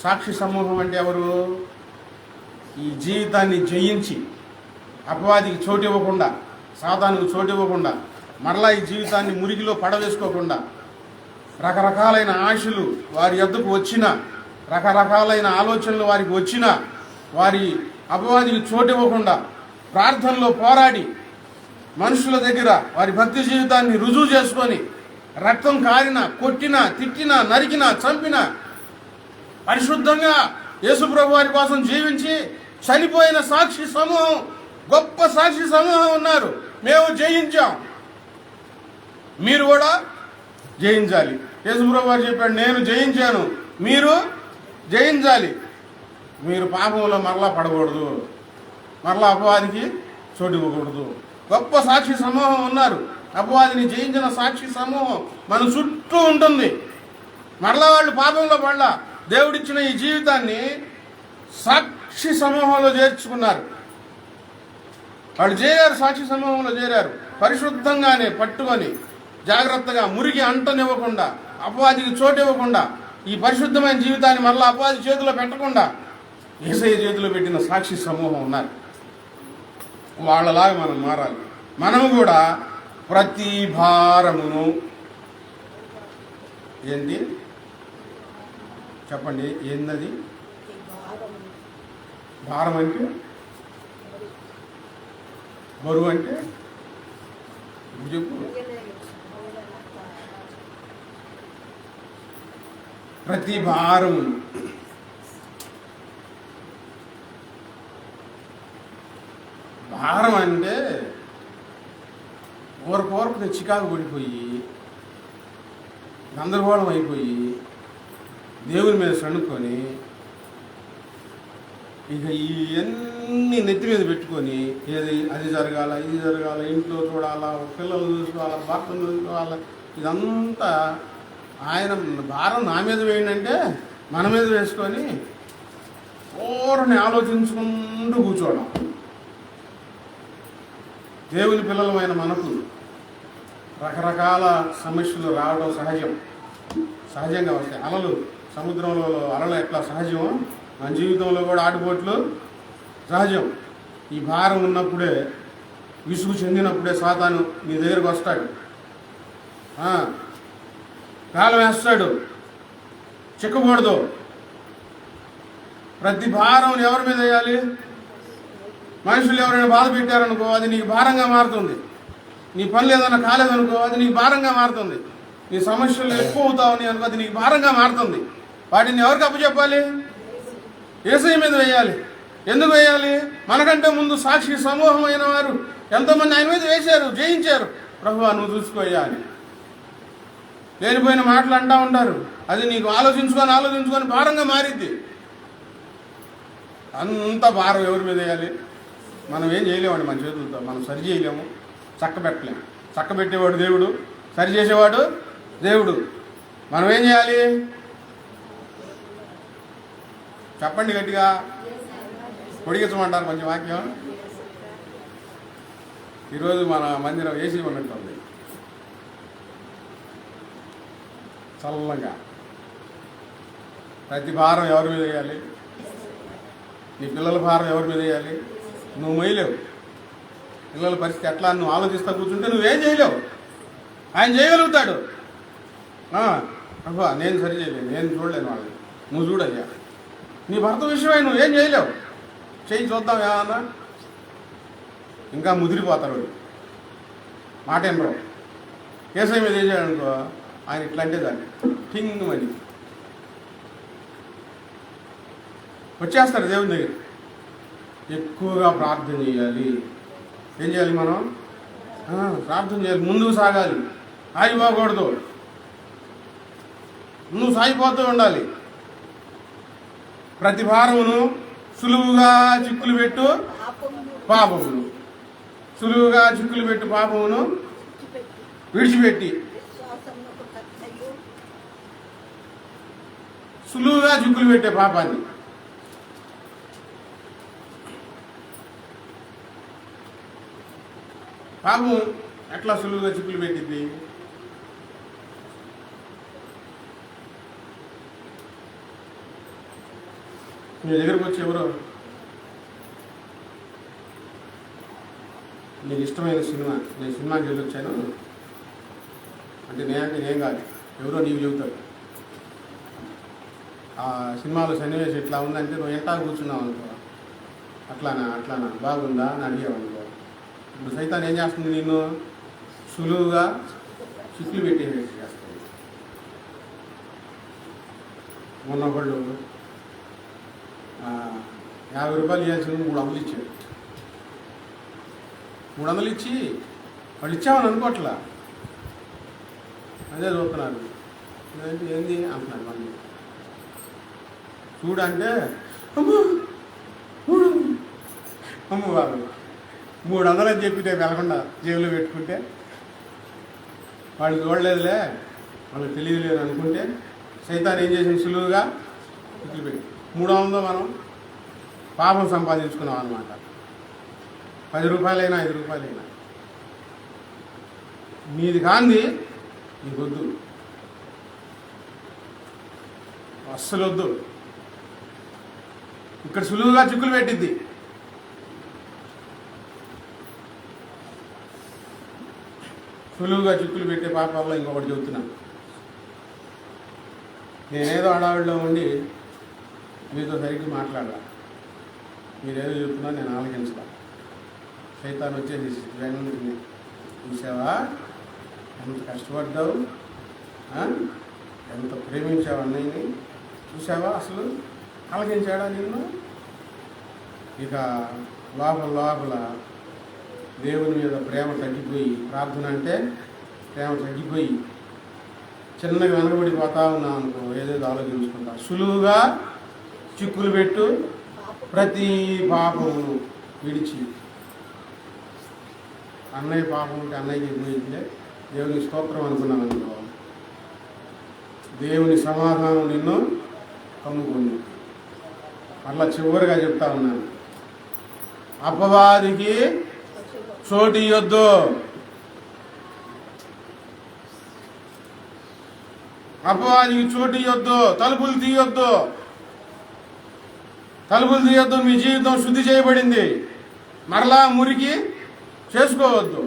సాక్షి సమూహం అంటే ఎవరు? ఈ జీవితాన్ని జయించి అపవాదికి చోటు ఇవ్వకుండా, సాతానుకు చోటు ఇవ్వకుండా, మరలా ఈ జీవితాన్ని మురికిలో పడవేసుకోకుండా, రకరకాలైన ఆశలు వారి యొద్దకు వచ్చిన, రకరకాలైన ఆలోచనలు వారికి వచ్చిన, వారి అపవాదికి చోటు ఇవ్వకుండా ప్రార్థనలో పోరాడి మనుషుల దగ్గర వారి భక్తి జీవితాన్ని రుజువు చేసుకొని, రక్తం కారిన, కొట్టిన, తిట్టిన, నరికిన, చంపిన, పరిశుద్ధంగా యేసుప్రభు వారి కోసం జీవించి చనిపోయిన సాక్షి సమూహం, గొప్ప సాక్షి సమూహం ఉన్నారు. మేము జయించాం, మీరు కూడా జయించాలి. యేసుప్రభు వారు చెప్పాడు, నేను జయించాను, మీరు జయించాలి. మీరు పాపంలో మరలా పడకూడదు, మరలా అపవాదికి చోటు ఇవ్వకూడదు. గొప్ప సాక్షి సమూహం ఉన్నారు. అపవాదిని జయించిన సాక్షి సమూహం మన చుట్టూ ఉంటుంది. మరలా వాళ్ళు పాపంలో పడలా, దేవుడిచ్చిన ఈ జీవితాన్ని సాక్షి సమూహంలో చేర్చుకున్నారు. వాళ్ళు చేరారు, సాక్షి సమూహంలో చేరారు. పరిశుద్ధంగానే పట్టుకొని జాగ్రత్తగా మురికి అంటనివ్వకుండా, అపవాదికి చోటు ఇవ్వకుండా, ఈ పరిశుద్ధమైన జీవితాన్ని మరలా అపవాది చేతిలో పెట్టకుండా యేసయ్య చేతిలో పెట్టిన సాక్షి సమూహం ఉన్నారు. వాళ్ళలాగా మనం మారాలి. మనము కూడా ప్రతి భారమును, ఏంటి చెప్పండి, ఏందది భారం? అంటే బరువు అంటే చెప్పు. ప్రతి భారమును, భారం అంటే ఊరకు చికాకు పడిపోయి గందరగోళం అయిపోయి దేవుని మీద సణుక్కొని ఇక ఇవన్నీ నెత్తి మీద పెట్టుకొని, ఏది అది జరగాల, ఇది జరగాల, ఇంట్లో చూడాలా, పిల్లలు చూసుకోవాలా, భర్తను చూసుకోవాలా, ఇదంతా ఆయన భారం నా మీద వేయండి మన మీద వేసుకొని ఓరని ఆలోచించుకుంటూ కూర్చోవడం. దేవుని పిల్లలమైన మనకు రకరకాల సమస్యలు రావడం సహజంగా వస్తాయి. అలలు, సముద్రంలో అలలు ఎట్లా సహజమో మన జీవితంలో కూడా ఆటుపోట్లు సహజం. ఈ భారం ఉన్నప్పుడే, విసుగు చెందినప్పుడే సాతాను నీ దగ్గరకు వస్తాడు, కాలం వేస్తాడు. చిక్కకూడదు. ప్రతి భారం ఎవరి మీద వేయాలి? మనుషులు ఎవరైనా బాధ పెట్టారనుకో, అది నీకు భారంగా మారుతుంది. నీ పనులు ఏదైనా కాలేదనుకో, అది నీకు భారంగా మారుతుంది. నీ సమస్యలు ఎక్కువ అవుతావని అనుకో, అది నీకు భారంగా మారుతుంది. వాటిని ఎవరికి అప్పచెప్పాలి? యేసయ్య మీద వేయాలి. ఎందుకు వేయాలి? మనకంటే ముందు సాక్షి సమూహం అయిన వారు ఎంతోమంది ఆయన మీద వేశారు, జయించారు. ప్రభువా నువ్వు చూసుకోయ్యా అని లేనిపోయిన మాటలు అంటూ ఉంటారు. అది నీకు ఆలోచించుకొని భారంగా మారిద్ది. అంత భారం ఎవరి మీద వేయాలి? మనం ఏం చేయలేమండి మన చేతులతో. మనం సరి చేయలేము, చక్కబెట్టలేము. చక్కబెట్టేవాడు దేవుడు, సరి చేసేవాడు దేవుడు. మనం ఏం చేయాలి? చెప్పండి గట్టిగా, పొడిగించమంటారు కొంచెం వాక్యం. ఈరోజు మన మందిరం ఏసీ ఉన్నట్టుంది, చల్లగా. ప్రతి భారం ఎవరి మీద వేయాలి? నీ పిల్లల భారం ఎవరి మీద వేయాలి? నువ్వు మొయ్యలేవు. పిల్లల పరిస్థితి ఎట్లా నువ్వు ఆలోచిస్తా కూర్చుంటే నువ్వేం చేయలేవు. ఆయన చేయగలుగుతాడు. ప్రభా నేను సరి చేయలేను, నేను చూడలేను వాళ్ళని, నువ్వు చూడయ్యా. నీ భర్త విషయమై నువ్వేం చేయలేవు, చేయి చూద్దాం ఏమన్నా. ఇంకా ముదిరిపోతారు వాడు, మాట ఏమరావు. కేసై మీద చేశాడనుకో ఆయన ఇట్లా అంటే దాన్ని టింగ్ మని వచ్చేస్తారు దేవుని దగ్గర. ఎక్కువగా ప్రార్థన చేయాలి. ఏం చేయాలి మనం? ప్రార్థన చేయాలి, ముందుకు సాగాలి, ఆగిపోకూడదు, నువ్వు సాగిపోతూ ఉండాలి. ప్రతి భారమును సులువుగా చిక్కులు పెట్టు పాపమును, సులువుగా చిక్కులు పెట్టు పాపమును విడిచిపెట్టి. సులువుగా చిక్కులు పెట్టే పాపాన్ని. పాపం ఎట్లా సులువుగా చిక్కులు పెట్టింది? మీ దగ్గరకు వచ్చి ఎవరో నీకు ఇష్టమైన సినిమా, నేను సినిమాకి వెళ్ళొచ్చాను అంటే నేనేం కాదు, ఎవరో నీకు చెబుతారు ఆ సినిమాలో సన్నివేశం ఇట్లా ఉందంటే నువ్వు ఎంటా కూర్చున్నావు అనుకో, అట్లానా బాగుందా అని అడిగావు అనుకో. ఇప్పుడు సైతాన్ ఏం చేస్తుంది? నిన్ను సులువుగా చిక్కులు పెట్టేసి చేస్తుంది. మొన్న ఒకళ్ళు 50 రూపాయలు ఇవ్వాల్సింది 300 ఇచ్చాడు. 300 ఇచ్చి వాళ్ళు ఇచ్చామని అనుకోవట్లా, అదే చూస్తున్నారు. ఏంది అంటున్నారు. మళ్ళీ చూడంటే అమ్మ బాబు 300 అని చెప్పి రేపు వెళ్ళకుండా జేబులో పెట్టుకుంటే వాళ్ళు చూడలేదులే, వాళ్ళకి తెలియలేదు అనుకుంటే సైతాన్ ఏం చేసింది? సులువుగా చిక్కులు పెట్టి 300 మనం పాపం సంపాదించుకున్నాం అన్నమాట. 10 రూపాయలైనా 5 రూపాయలైనా మీది కాంది నీకు వద్దు, అస్సలు వద్దు. ఇక్కడ సులువుగా చిక్కులు పెట్టిద్ది. సులువుగా చిక్కులు పెట్టే పాపాల్లో ఇంకొకటి చెబుతున్నాను. నేనేదో హడావిడిలో ఉండి మీతో సరిగ్గా మాట్లాడాల, మీరేదో చెప్తున్నా నేను ఆలోచించా. సైతాన్ వచ్చేసి వెంటనే చూసావా ఎంత కష్టపడ్డావు, ఎంత ప్రేమించావు అన్నయ్యని చూసావా, అసలు ఆలోచించాడా నిన్ను? ఇక లోపల దేవుని మీద ప్రేమ తగ్గిపోయి, ప్రార్థన అంటే ప్రేమ తగ్గిపోయి చిన్నగా వెనకబడిపోతా ఉన్నావు అనుకో, ఏదేదో ఆలోచించుకుంటా. సులువుగా చిక్కులు పెట్టు ప్రతి పాపమును విడిచి. అన్నయ్య పాపం ఉంటే అన్నయ్యకి పోయిందే దేవుని స్తోత్రం అనుకున్నాను అనుకో, దేవుని సమాధానం నిన్ను కమ్ముకుంది. అట్లా చివరిగా చెప్తా ఉన్నాను, అపవాదికి చోటు ఇయ్యొద్దు. అపవాదికి చోటు ఇయ్యొద్దు, తలుపులు తీయొద్దు. మీ జీవితం శుద్ధి చేయబడింది. మరలా మురికి చేసుకోవద్దు.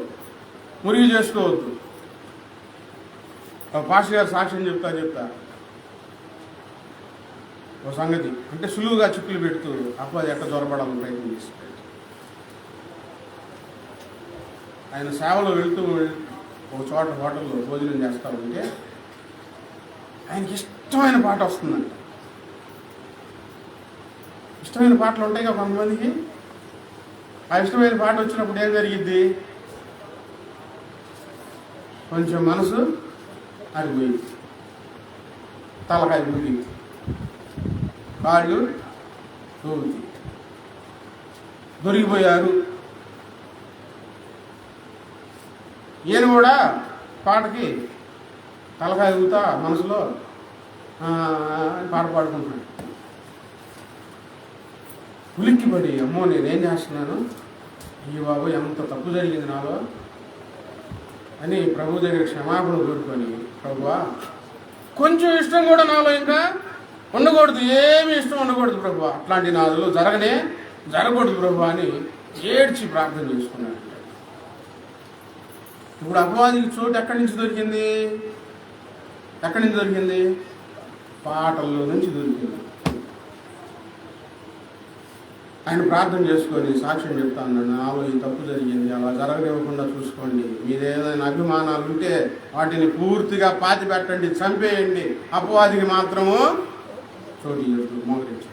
పాస్టర్ గారు సాక్ష్యం చెప్తా ఓ సంగతి అంటే సులువుగా చిక్కులు పెడుతూ అపవాది ఎట్ట దొరబడాలని ప్రయత్నం చేస్తాడు. ఆయన సేవలో వెళ్తూ ఒక చోట హోటల్లో భోజనం చేస్తూ ఉంటే ఆయనకి ఇష్టమైన పాట వస్తుందంట. ఇష్టమైన పాటలు ఉంటాయి కదా కొంతమందికి. ఆ ఇష్టమైన పాట వచ్చినప్పుడు ఏం జరిగిద్ది? కొంచెం మనసు అరిపోయింది, తలకాయ ఊగింది, కాళ్ళు తోగుతాయి, దొరికిపోయారు. ఈయన కూడా పాటకి తలకాయ ఊగుతా మనసులో పాట పాడుకుంటున్నాడు. ఉలిక్కిపడి అమ్మో నేనేం చేస్తున్నాను, ఈ బాబు ఎంత తప్పు జరిగింది నాలో అని ప్రభు దగ్గర క్షమాపణ కోరుకొని, ప్రభువా కొంచెం ఇష్టం కూడా నాలో ఇంకా ఉండకూడదు, ఏమి ఇష్టం ఉండకూడదు ప్రభు, అట్లాంటి నాదులు జరగకూడదు ప్రభు అని ఏడ్చి ప్రార్థన చేసుకున్నాడు. ఇప్పుడు అపవాదికి చోటు ఎక్కడి నుంచి దొరికింది? పాటల్లో నుంచి దొరికింది. ఆయన ప్రార్థన చేసుకొని సాక్ష్యం చెప్తా ఉన్నాడు, నాలో ఈ తప్పు జరిగింది, అలా జరగనివ్వకుండా చూసుకోండి, మీదేదైనా అభిమానాలు ఉంటే వాటిని పూర్తిగా పాతి పెట్టండి, చంపేయండి, అపవాదికి మాత్రము చోటు మోకరించండి.